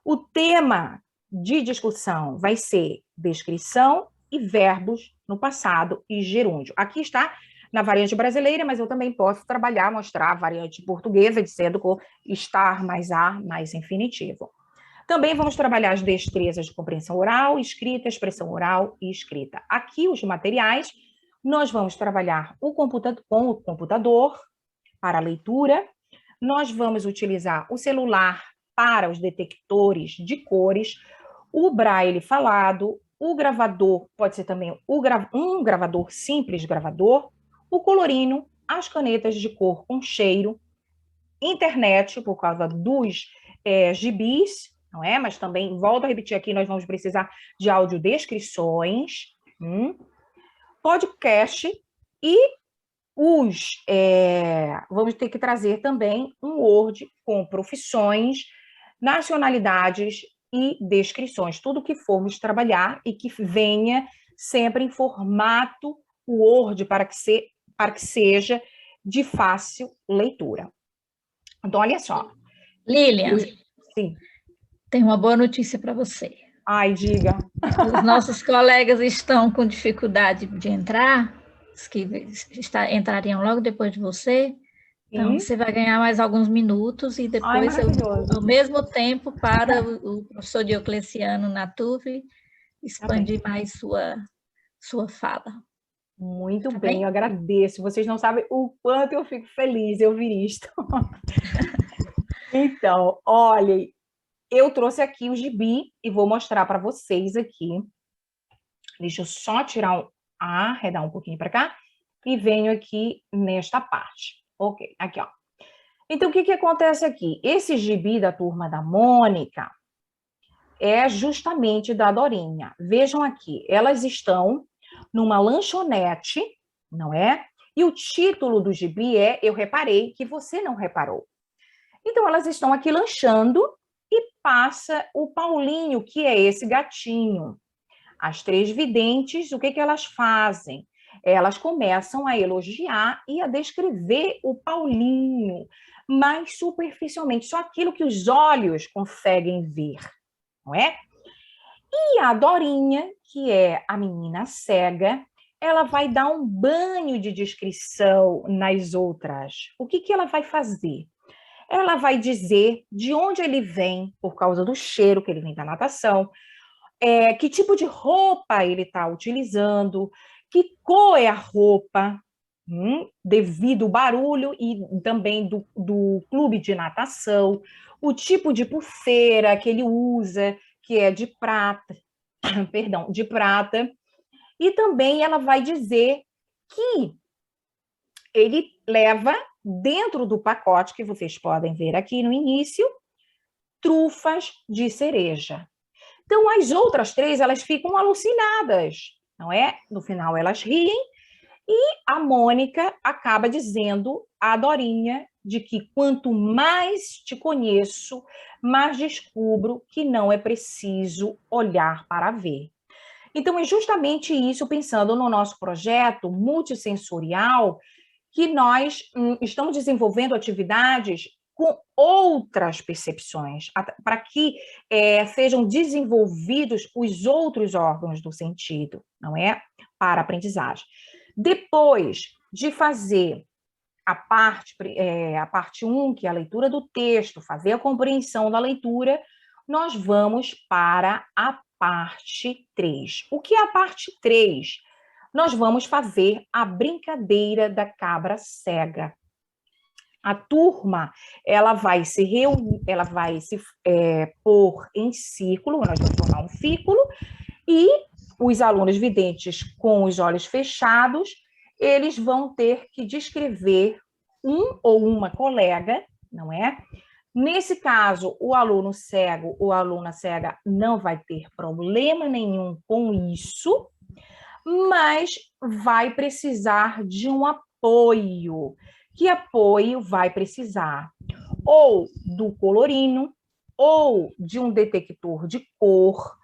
O tema de discussão vai ser descrição e verbos no passado e gerúndio. Aqui está na variante brasileira, mas eu também posso mostrar a variante portuguesa, dizendo com estar mais a mais infinitivo. Também vamos trabalhar as destrezas de compreensão oral, escrita, expressão oral e escrita. Aqui os materiais, nós vamos trabalhar com o computador para a leitura, nós vamos utilizar o celular para os detectores de cores, o braille falado, o gravador, pode ser também um gravador simples gravador, o colorino, as canetas de cor com cheiro, internet, por causa dos gibis, não é? Mas também, volto a repetir aqui, nós vamos precisar de audiodescrições, podcast e vamos ter que trazer também um Word com profissões, nacionalidades e descrições, tudo que formos trabalhar e que venha sempre em formato Word para que seja de fácil leitura. Então, olha só. Lilian, sim. Tem uma boa notícia para você. Ai, diga. Os nossos colegas estão com dificuldade de entrar, os que entrariam logo depois de você. Então, você vai ganhar mais alguns minutos e depois, ao mesmo tempo, para o professor Diocleciano Naturi expandir mais sua fala. Muito bem, eu agradeço. Vocês não sabem o quanto eu fico feliz em ouvir isto. Então, olhem, eu trouxe aqui o gibi e vou mostrar para vocês aqui. Deixa eu só arredar um pouquinho para cá e venho aqui nesta parte. Ok, aqui, ó. Então, o que acontece aqui? Esse gibi da Turma da Mônica é justamente da Dorinha. Vejam aqui, elas estão numa lanchonete, não é? E o título do gibi é Eu Reparei que Você Não Reparou. Então, elas estão aqui lanchando e passa o Paulinho, que é esse gatinho. As três videntes, o que elas fazem? Elas começam a elogiar e a descrever o Paulinho, mas superficialmente, só aquilo que os olhos conseguem ver, não é? E a Dorinha, que é a menina cega, ela vai dar um banho de descrição nas outras. O que ela vai fazer? Ela vai dizer de onde ele vem, por causa do cheiro que ele vem da natação, que tipo de roupa ele está utilizando, que cor é a roupa, devido ao barulho e também do clube de natação, o tipo de pulseira que ele usa, que é de prata, perdão, de prata, e também ela vai dizer que ele leva dentro do pacote, que vocês podem ver aqui no início, trufas de cereja. Então, as outras três, elas ficam alucinadas, não é? No final, elas riem e a Mônica acaba dizendo à Dorinha de que quanto mais te conheço, mais descubro que não é preciso olhar para ver. Então, é justamente isso, pensando no nosso projeto multissensorial, que nós estamos desenvolvendo atividades com outras percepções, para que sejam desenvolvidos os outros órgãos do sentido, não é? Para a aprendizagem. Depois de fazer a parte 1, que é a leitura do texto, fazer a compreensão da leitura, nós vamos para a parte 3. O que é a parte 3? Nós vamos fazer a brincadeira da cabra cega. A turma, ela vai se reunir, ela vai se pôr em círculo, nós vamos formar um círculo, e os alunos videntes com os olhos fechados, eles vão ter que descrever um ou uma colega, não é? Nesse caso, o aluno cego ou a aluna cega não vai ter problema nenhum com isso, mas vai precisar de um apoio. Que apoio vai precisar? Ou do colorino, ou de um detector de cor,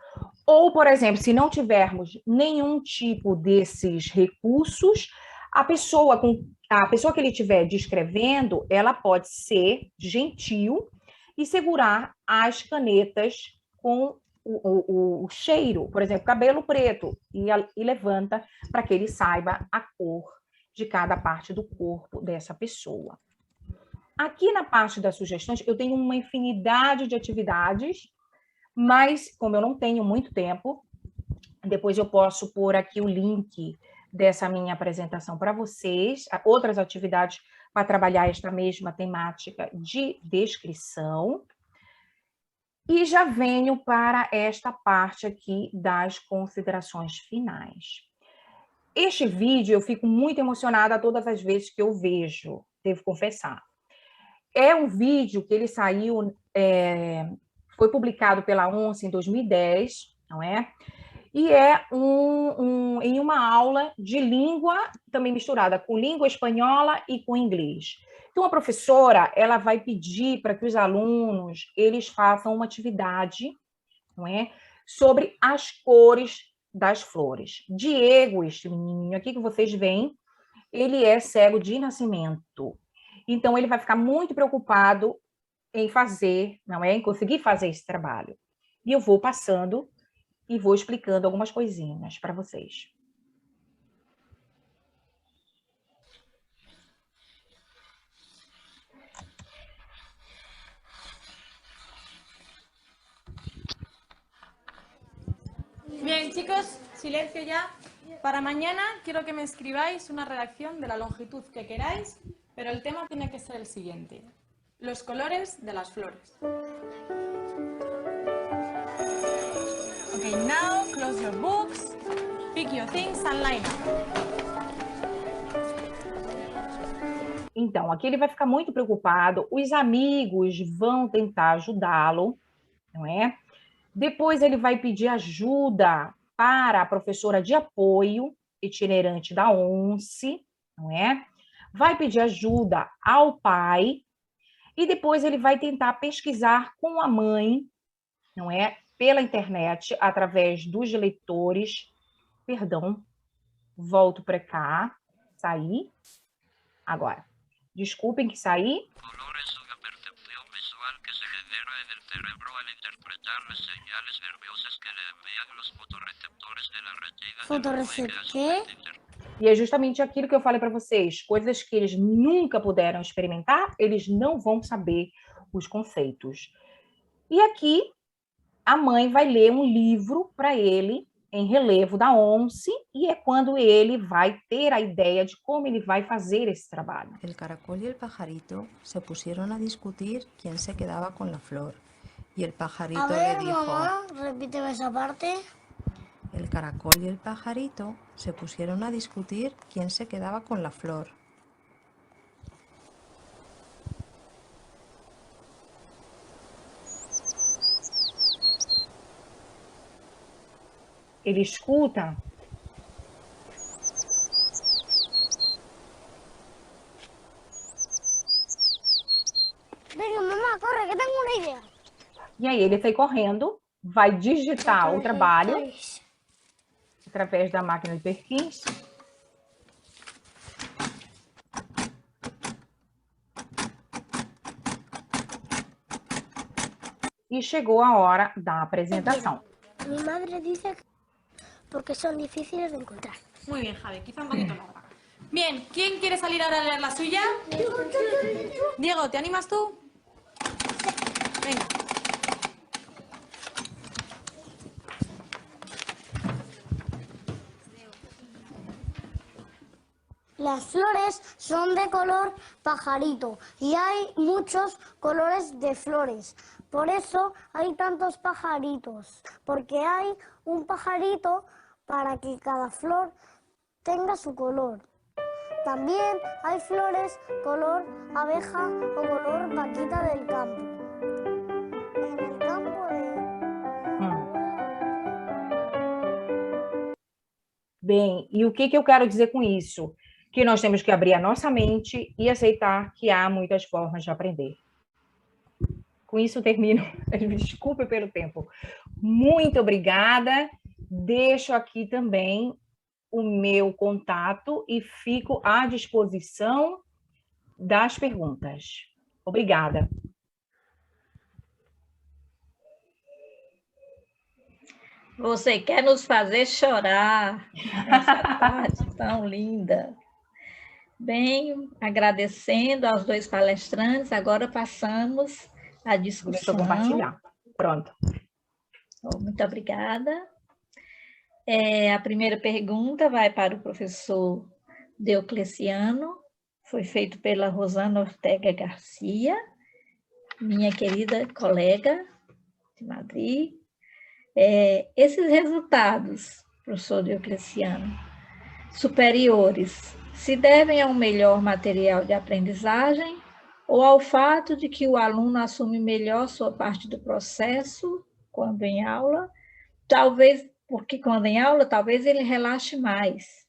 ou, por exemplo, se não tivermos nenhum tipo desses recursos, a pessoa que ele estiver descrevendo, ela pode ser gentil e segurar as canetas com o cheiro, por exemplo, cabelo preto, e levanta para que ele saiba a cor de cada parte do corpo dessa pessoa. Aqui na parte das sugestões, eu tenho uma infinidade de atividades, mas como eu não tenho muito tempo, depois eu posso pôr aqui o link dessa minha apresentação para vocês, outras atividades para trabalhar esta mesma temática de descrição. E já venho para esta parte aqui das considerações finais. Este vídeo eu fico muito emocionada todas as vezes que eu vejo, devo confessar. É um vídeo que ele saiu, foi publicado pela ONCE em 2010, não é? E é em uma aula de língua, também misturada com língua espanhola e com inglês. Então, a professora, ela vai pedir para que os alunos, eles façam uma atividade, não é? Sobre as cores das flores. Diego, este menininho aqui que vocês veem, ele é cego de nascimento. Então, ele vai ficar muito preocupado em fazer, não é? Em conseguir fazer esse trabalho. E eu vou passando e vou explicando algumas coisinhas para vocês. Bien, chicos, silencio ya. Para mañana quiero que me escribáis una redacción de la longitud que queráis, pero el tema tiene que ser el siguiente: los colores de las flores. Okay, now close your books, pick your things and line up. Então, aqui ele vai ficar muito preocupado, os amigos vão tentar ajudá-lo, não é? Depois ele vai pedir ajuda para a professora de apoio itinerante da ONCE, não é? Vai pedir ajuda ao pai e depois ele vai tentar pesquisar com a mãe, não é? Pela internet, através dos leitores. Perdão, volto para cá, saí. Agora, desculpem que saí. E é justamente aquilo que eu falei para vocês, coisas que eles nunca puderam experimentar, eles não vão saber os conceitos. E aqui a mãe vai ler um livro para ele em relevo da ONCE, e é quando ele vai ter a ideia de como ele vai fazer esse trabalho. El caracol y el pajarito se pusieron a discutir quién se quedaba con la flor. Y el pajarito A ver, le dijo... mamá, repíteme esa parte. El caracol y el pajarito se pusieron a discutir quién se quedaba con la flor. Ele escuta Venga, mamá, corre, que tengo una idea. e aí ele sai correndo, vai digitar o trabalho através da máquina de Perkins. E chegou a hora da apresentação. Mi madre dice que porque son difíciles de encontrar. Muy bien, Javi, quizá un poquito larga. Bien, ¿quién quiere salir ahora a leer la suya? Diego, ¿te animas tú? Venga. Las flores son de color pajarito y hay muchos colores de flores. Por eso hay tantos pajaritos, porque hay un pajarito para que cada flor tenga su color. También hay flores color abeja o color vaquita del campo. En el campo de... Bem, e o que eu quero dizer com isso? Que nós temos que abrir a nossa mente e aceitar que há muitas formas de aprender. Com isso, termino. Me desculpe pelo tempo. Muito obrigada. Deixo aqui também o meu contato e fico à disposição das perguntas. Obrigada. Você quer nos fazer chorar nessa tarde tão linda. Bem, agradecendo aos dois palestrantes, agora passamos à discussão. Vou compartilhar. Pronto. Muito obrigada. A primeira pergunta vai para o professor Diocleciano, foi feito pela Rosana Ortega Garcia, minha querida colega de Madrid. Esses resultados, professor Diocleciano, superiores, se devem a um melhor material de aprendizagem ou ao fato de que o aluno assume melhor sua parte do processo quando em aula, talvez porque quando em aula, talvez ele relaxe mais,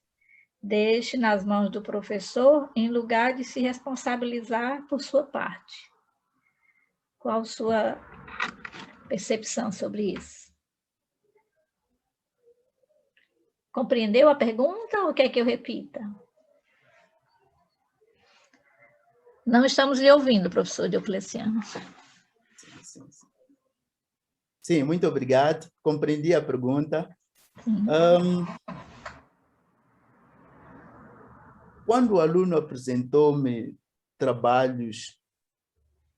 deixe nas mãos do professor em lugar de se responsabilizar por sua parte. Qual a sua percepção sobre isso? Compreendeu a pergunta ou quer que eu repita? Não estamos lhe ouvindo, professor Diocleciano. Sim, muito obrigado. Compreendi a pergunta. Quando o aluno apresentou-me trabalhos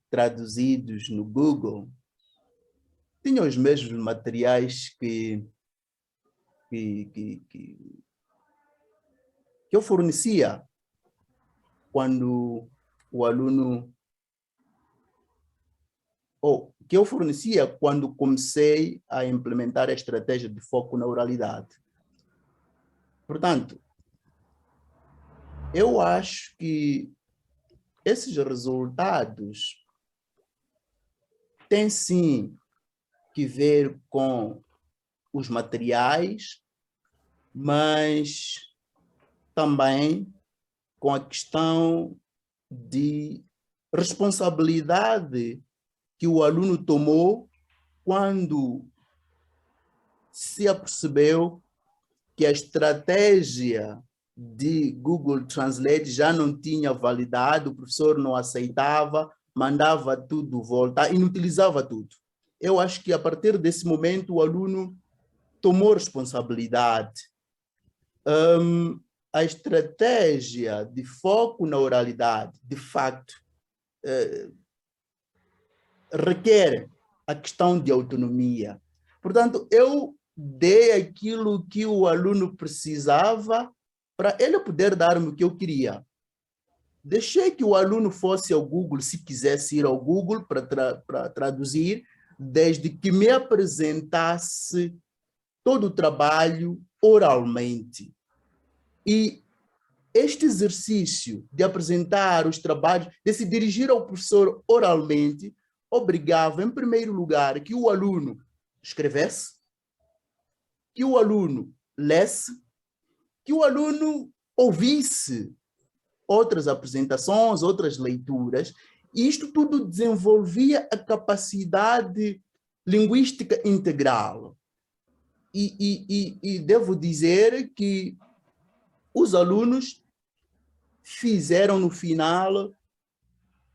traduzidos no Google, tinha os mesmos materiais que eu fornecia quando o aluno... ou que eu fornecia quando comecei a implementar a estratégia de foco na oralidade. Portanto, eu acho que esses resultados têm sim que ver com os materiais, mas também com a questão de responsabilidade que o aluno tomou quando se apercebeu que a estratégia de Google Translate já não tinha validade, o professor não aceitava, mandava tudo voltar, inutilizava tudo. Eu acho que a partir desse momento o aluno tomou responsabilidade. A estratégia de foco na oralidade, de facto, requer a questão de autonomia. Portanto, eu dei aquilo que o aluno precisava para ele poder dar-me o que eu queria. Deixei que o aluno fosse ao Google, se quisesse ir ao Google para traduzir, desde que me apresentasse todo o trabalho oralmente. E este exercício de apresentar os trabalhos, de se dirigir ao professor oralmente, obrigava, em primeiro lugar, que o aluno escrevesse, que o aluno lesse, que o aluno ouvisse outras apresentações, outras leituras, e isto tudo desenvolvia a capacidade linguística integral. E devo dizer que os alunos fizeram, no final,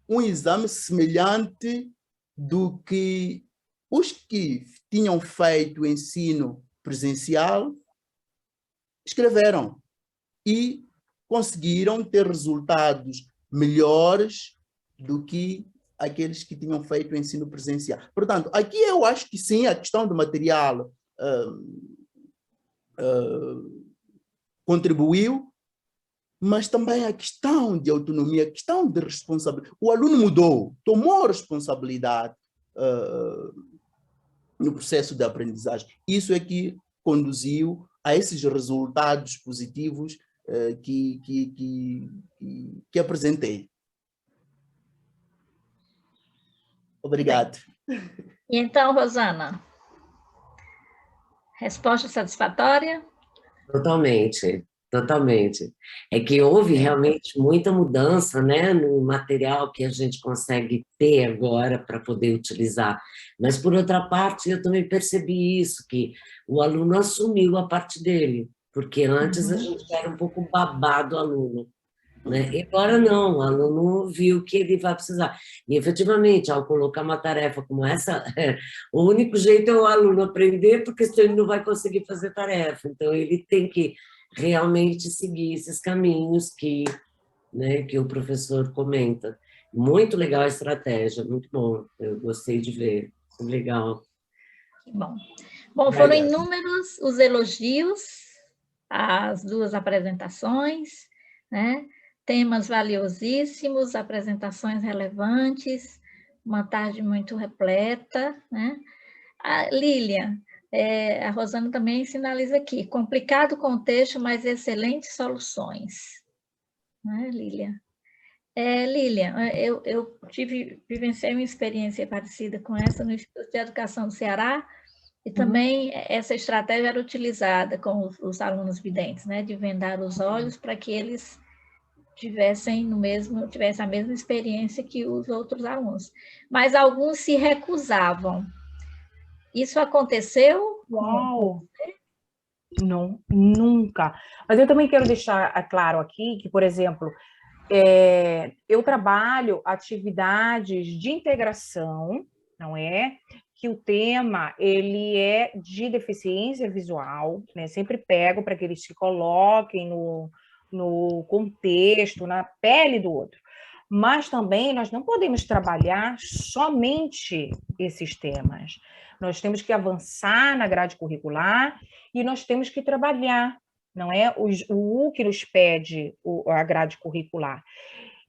um exame semelhante do que os que tinham feito o ensino presencial escreveram e conseguiram ter resultados melhores do que aqueles que tinham feito o ensino presencial. Portanto, aqui eu acho que sim, a questão do material contribuiu, mas também a questão de autonomia, a questão de responsabilidade. O aluno mudou, tomou responsabilidade no processo de aprendizagem. Isso é que conduziu a esses resultados positivos que apresentei. Obrigado. E então, Rosana, resposta satisfatória? Totalmente, totalmente. É que houve realmente muita mudança, né, no material que a gente consegue ter agora para poder utilizar. Mas, por outra parte, eu também percebi isso, que o aluno assumiu a parte dele, porque antes a gente era um pouco babado aluno, né? E agora não, o aluno viu que ele vai precisar. E, efetivamente, ao colocar uma tarefa como essa, o único jeito é o aluno aprender, porque senão ele não vai conseguir fazer tarefa. Então, ele tem que realmente seguir esses caminhos que, né, que o professor comenta. Muito legal a estratégia, muito bom. Eu gostei de ver. Legal. Bom. Bom, foram inúmeros os elogios às duas apresentações, né? Temas valiosíssimos, apresentações relevantes, uma tarde muito repleta, né? A Lilian, a Rosana também sinaliza aqui, complicado contexto, mas excelentes soluções. Né, Lilian? Lilian, eu vivenciei uma experiência parecida com essa no Instituto de Educação do Ceará, e também essa estratégia era utilizada com os alunos videntes, né, de vendar os olhos para que eles tivessem a mesma experiência que os outros alunos. Mas alguns se recusavam. Isso aconteceu? Uau! Não, nunca. Mas eu também quero deixar claro aqui que, por exemplo, eu trabalho atividades de integração, não é? Que o tema ele é de deficiência visual, né? Sempre pego para que eles se coloquem no contexto, na pele do outro. Mas também nós não podemos trabalhar somente esses temas. Nós temos que avançar na grade curricular e nós temos que trabalhar, não é? O que nos pede a grade curricular.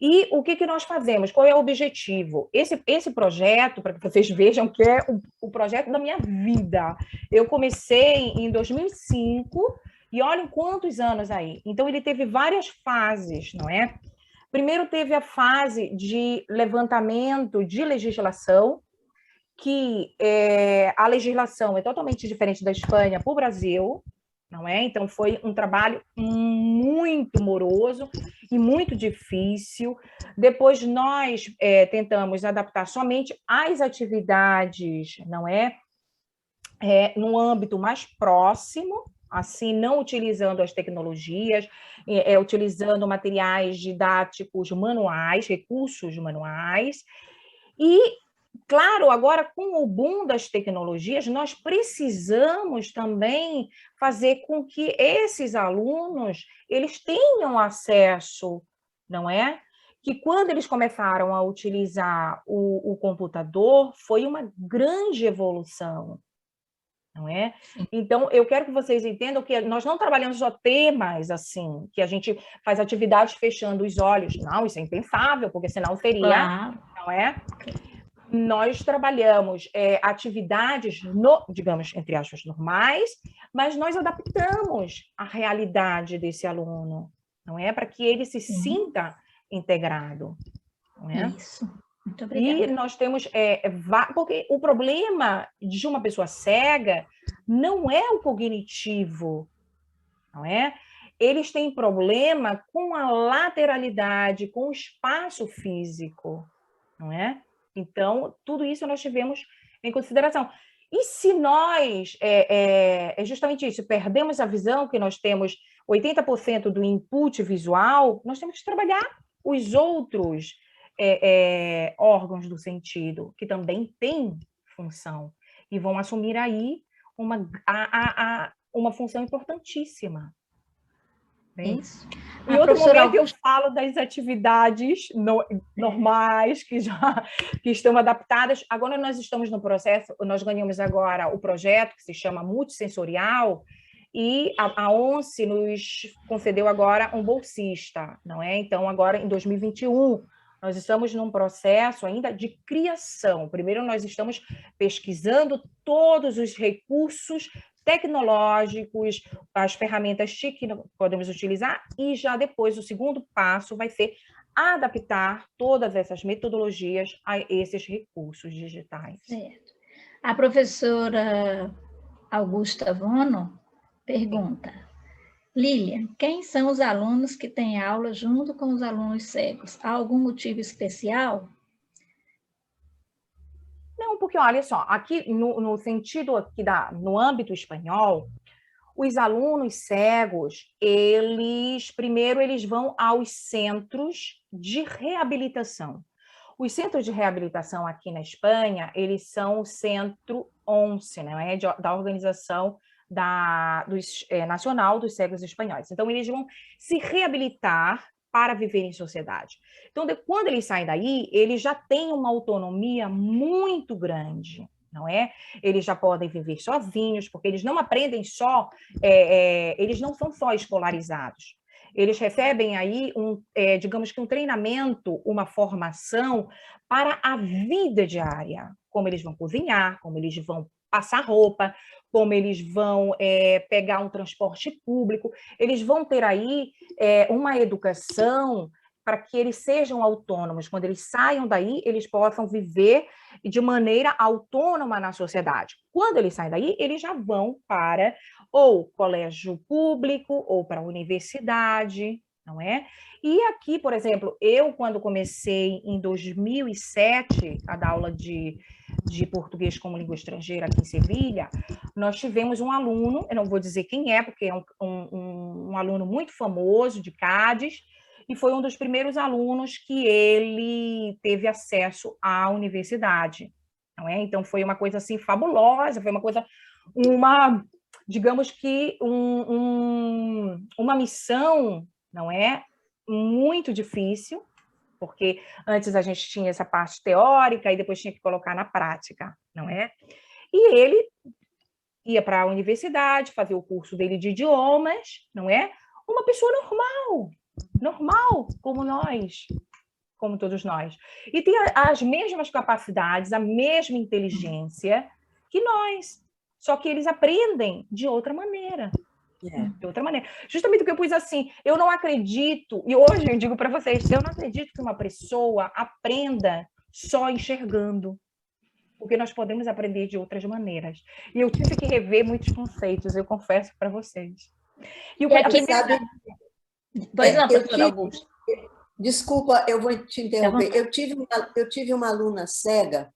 E o que nós fazemos? Qual é o objetivo? Esse projeto, para que vocês vejam que é o projeto da minha vida. Eu comecei em 2005 e olhem quantos anos aí. Então, ele teve várias fases, não é? Primeiro teve a fase de levantamento de legislação, que a legislação é totalmente diferente da Espanha para o Brasil, não é? Então, foi um trabalho muito moroso e muito difícil. Depois, nós tentamos adaptar somente as atividades, não é? No âmbito mais próximo, assim, não utilizando as tecnologias, utilizando materiais didáticos manuais, recursos manuais. E, claro, agora com o boom das tecnologias, nós precisamos também fazer com que esses alunos eles tenham acesso, não é? Que quando eles começaram a utilizar o computador, foi uma grande evolução. não é? Então, eu quero que vocês entendam que nós não trabalhamos só temas, assim, que a gente faz atividades fechando os olhos. Não, isso é impensável, porque senão seria, não é? Nós trabalhamos atividades, digamos, entre aspas, normais, mas nós adaptamos a realidade desse aluno, não é? Para que ele se sinta integrado, não é? Isso. Muito obrigada. E nós temos... porque o problema de uma pessoa cega não é o cognitivo, não é? Eles têm problema com a lateralidade, com o espaço físico, não é? Então, tudo isso nós tivemos em consideração. E se nós, é justamente isso, perdemos a visão, que nós temos 80% do input visual, nós temos que trabalhar os outros órgãos do sentido, que também têm função, e vão assumir aí uma função importantíssima. Bem? Isso. Em outro momento eu falo das atividades normais que estão adaptadas. Agora nós estamos no processo, nós ganhamos agora o projeto que se chama Multissensorial, e a ONCE nos concedeu agora um bolsista, não é? Então, agora em 2021, nós estamos num processo ainda de criação. Primeiro, nós estamos pesquisando todos os recursos tecnológicos, as ferramentas TIC que podemos utilizar, e já depois o segundo passo vai ser adaptar todas essas metodologias a esses recursos digitais. Certo. A professora Augusta Vono pergunta: Lilian, quem são os alunos que têm aula junto com os alunos cegos? Há algum motivo especial? Não, porque olha só, aqui no sentido aqui no âmbito espanhol, os alunos cegos, primeiro eles vão aos centros de reabilitação. Os centros de reabilitação aqui na Espanha, eles são o Centro ONCE, né, da Organização Nacional dos Cegos Espanhóis. Então, eles vão se reabilitar para viver em sociedade. Então, quando eles saem daí, eles já têm uma autonomia muito grande, não é? Eles já podem viver sozinhos, porque eles não aprendem só, eles não são só escolarizados. Eles recebem aí, digamos que um treinamento, uma formação para a vida diária, como eles vão cozinhar, como eles vão passar roupa, como eles vão pegar um transporte público, eles vão ter aí uma educação para que eles sejam autônomos. Quando eles saiam daí, eles possam viver de maneira autônoma na sociedade. Quando eles saem daí, eles já vão para ou colégio público ou para a universidade, não é? E aqui, por exemplo, eu, quando comecei em 2007 a dar aula de português como língua estrangeira aqui em Sevilha, nós tivemos um aluno, eu não vou dizer quem é, porque é um aluno muito famoso de Cádiz, e foi um dos primeiros alunos que ele teve acesso à universidade, não é? Então, foi uma coisa assim fabulosa, foi uma coisa, digamos que uma missão, não é? Muito difícil, porque antes a gente tinha essa parte teórica e depois tinha que colocar na prática, não é? E ele ia para a universidade, fazer o curso dele de idiomas, não é? Uma pessoa normal, como nós, como todos nós. E tem as mesmas capacidades, a mesma inteligência que nós, só que eles aprendem de outra maneira. De outra maneira. Justamente o que eu pus assim, eu não acredito, e hoje eu digo para vocês, eu não acredito que uma pessoa aprenda só enxergando, porque nós podemos aprender de outras maneiras. E eu tive que rever muitos conceitos, eu confesso para vocês. E aqui sabe... Pois não, professora Augusta. Desculpa, eu vou te interromper. Eu tive uma aluna cega,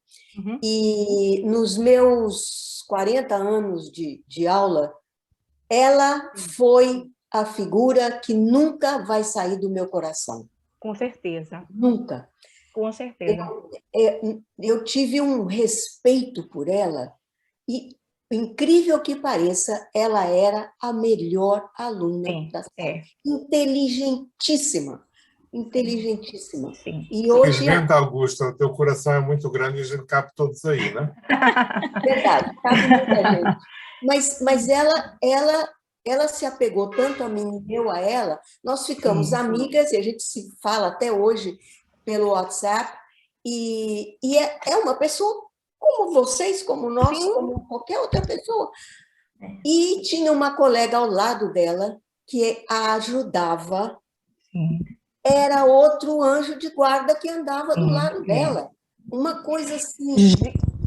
e nos meus 40 anos de aula, ela foi a figura que nunca vai sair do meu coração. Com certeza. Nunca. Com certeza. Eu tive um respeito por ela e, incrível que pareça, ela era a melhor aluna da sala. Inteligentíssima. inteligentíssima. Sim. E hoje... Felizmente, Augusta, o teu coração é muito grande e a gente cabe todos aí, né? Verdade, cabe muita gente. Mas ela se apegou tanto a mim e eu a ela, nós ficamos amigas e a gente se fala até hoje pelo WhatsApp, e é uma pessoa como vocês, como nós, como qualquer outra pessoa. E tinha uma colega ao lado dela que a ajudava, era outro anjo de guarda que andava do lado dela. Uma coisa assim,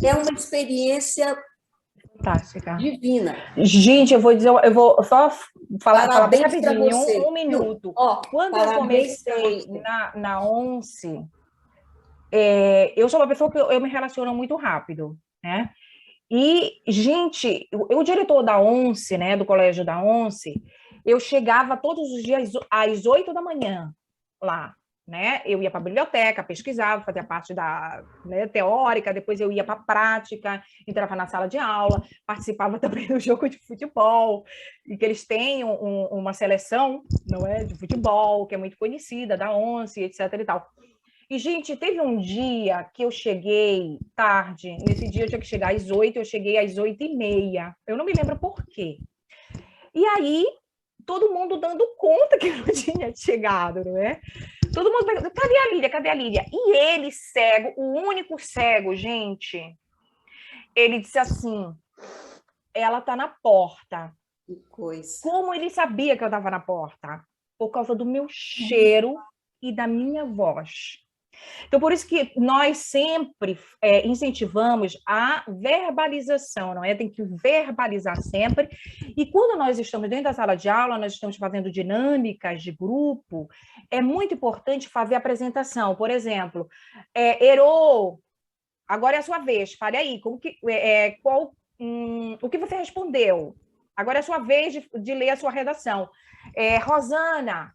é uma experiência fantástica, divina. Gente, eu vou só falar bem rapidinho, você. um minuto. Quando eu comecei na ONCE, eu sou uma pessoa que eu me relaciono muito rápido, né? E, gente, o diretor da ONCE, né, do colégio da ONCE, eu chegava todos os dias às 8 da manhã lá, né? Eu ia para a biblioteca, pesquisava, fazia parte da, né, teórica, depois eu ia para a prática, entrava na sala de aula, participava também do jogo de futebol, e que eles têm uma seleção, não é, de futebol, que é muito conhecida, da ONCE, etc. e tal. E, gente, teve um dia que eu cheguei tarde, nesse dia eu tinha que chegar às 8, eu cheguei às 8h30, eu não me lembro por quê. E aí, todo mundo dando conta que eu não tinha chegado, não é? Todo mundo perguntando, cadê a Lília, cadê a Lília? E ele, cego, o único cego, gente, ele disse assim, ela tá na porta. Que coisa. Como ele sabia que eu estava na porta? Por causa do meu cheiro e da minha voz. Então, por isso que nós sempre incentivamos a verbalização, não é? Tem que verbalizar sempre. E quando nós estamos dentro da sala de aula, nós estamos fazendo dinâmicas de grupo, é muito importante fazer a apresentação. Por exemplo, Herô, agora é a sua vez, fale aí, o que você respondeu? Agora é a sua vez de ler a sua redação. Rosana...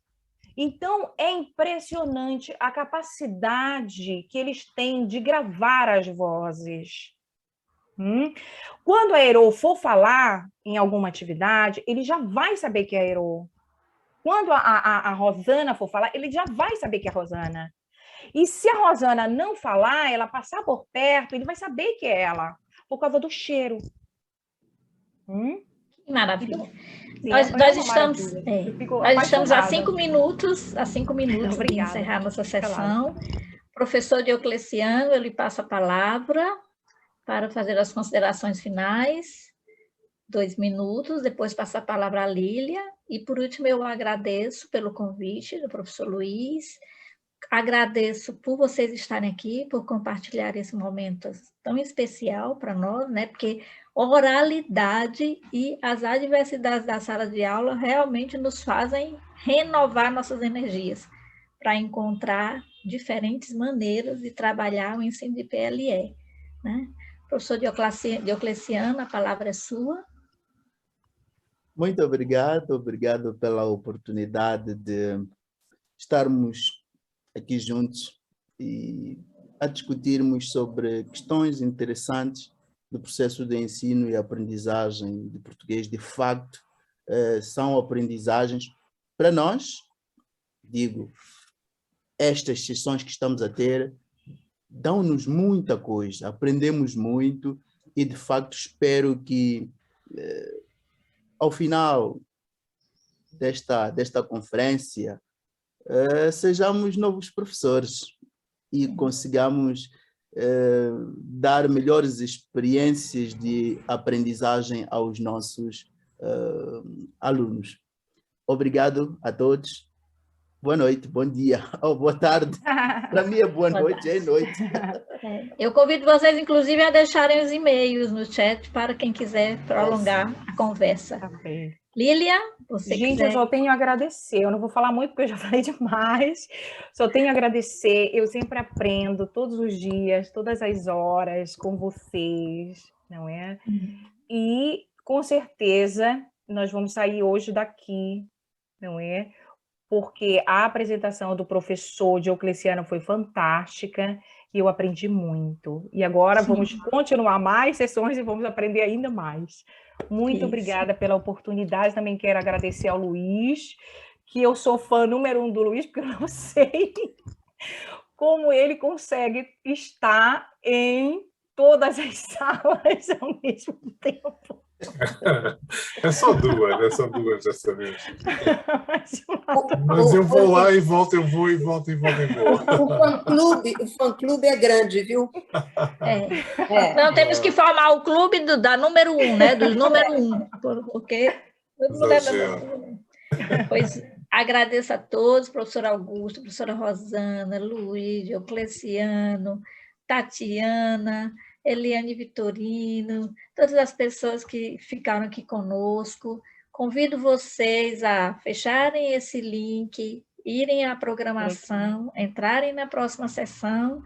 Então, é impressionante a capacidade que eles têm de gravar as vozes. Quando a Herô for falar em alguma atividade, ele já vai saber que é a Herô. Quando a Rosana for falar, ele já vai saber que é a Rosana. E se a Rosana não falar, ela passar por perto, ele vai saber que é ela, por causa do cheiro. Que maravilha. Então, nós estamos a 5 minutos, de encerrar nossa sessão. Claro. Professor Diocleciano, eu lhe passo a palavra para fazer as considerações finais. 2 minutos, depois passo a palavra à Lília. E, por último, eu agradeço pelo convite do professor Luiz. Agradeço por vocês estarem aqui, por compartilhar esse momento tão especial para nós, né? Porque oralidade e as adversidades da sala de aula realmente nos fazem renovar nossas energias para encontrar diferentes maneiras de trabalhar o ensino de PLE, né? Professor Diocleciano, a palavra é sua. Muito obrigado pela oportunidade de estarmos aqui juntos e a discutirmos sobre questões interessantes do processo de ensino e aprendizagem de português. De facto, são aprendizagens para nós, digo, estas sessões que estamos a ter dão-nos muita coisa, aprendemos muito e, de facto, espero que ao final desta conferência sejamos novos professores e consigamos dar melhores experiências de aprendizagem aos nossos alunos. Obrigado a todos. Boa noite, bom dia, ou boa tarde. Para mim é boa noite, é noite. Eu convido vocês, inclusive, a deixarem os e-mails no chat para quem quiser prolongar a conversa. Lília, você Gente, quiser... eu só tenho a agradecer. Eu não vou falar muito porque eu já falei demais. Só tenho a agradecer. Eu sempre aprendo todos os dias, todas as horas com vocês, não é? E, com certeza, nós vamos sair hoje daqui, não é? Porque a apresentação do professor Diocleciano foi fantástica e eu aprendi muito. E agora vamos continuar mais sessões e vamos aprender ainda mais. Muito obrigada pela oportunidade. Também quero agradecer ao Luiz, que eu sou fã número 1 do Luiz, porque eu não sei como ele consegue estar em todas as salas ao mesmo tempo. É só duas dessa vez. Mas eu vou lá e volto, eu vou e volto e volto e vou. O fã-clube é grande, viu? Não, temos que formar o clube da número 1, né? Dos número 1, porque todo mundo é número 1. Pois agradeço a todos, professor Augusto, professora Rosana, Luiz, Diocleciano, Tatiana, Eliane Vitorino, todas as pessoas que ficaram aqui conosco. Convido vocês a fecharem esse link, irem à programação, entrarem na próxima sessão,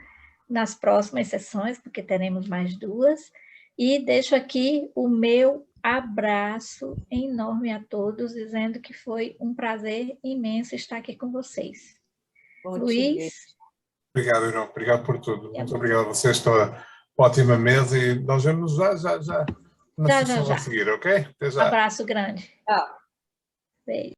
nas próximas sessões, porque teremos mais 2, e deixo aqui o meu abraço enorme a todos, dizendo que foi um prazer imenso estar aqui com vocês. Luiz? Obrigado, Irão. Obrigado por tudo. Muito obrigado a vocês pela ótima mesa e nós vemos já na sessão a seguir, ok? Até já. Um abraço grande. Tchau. Beijo.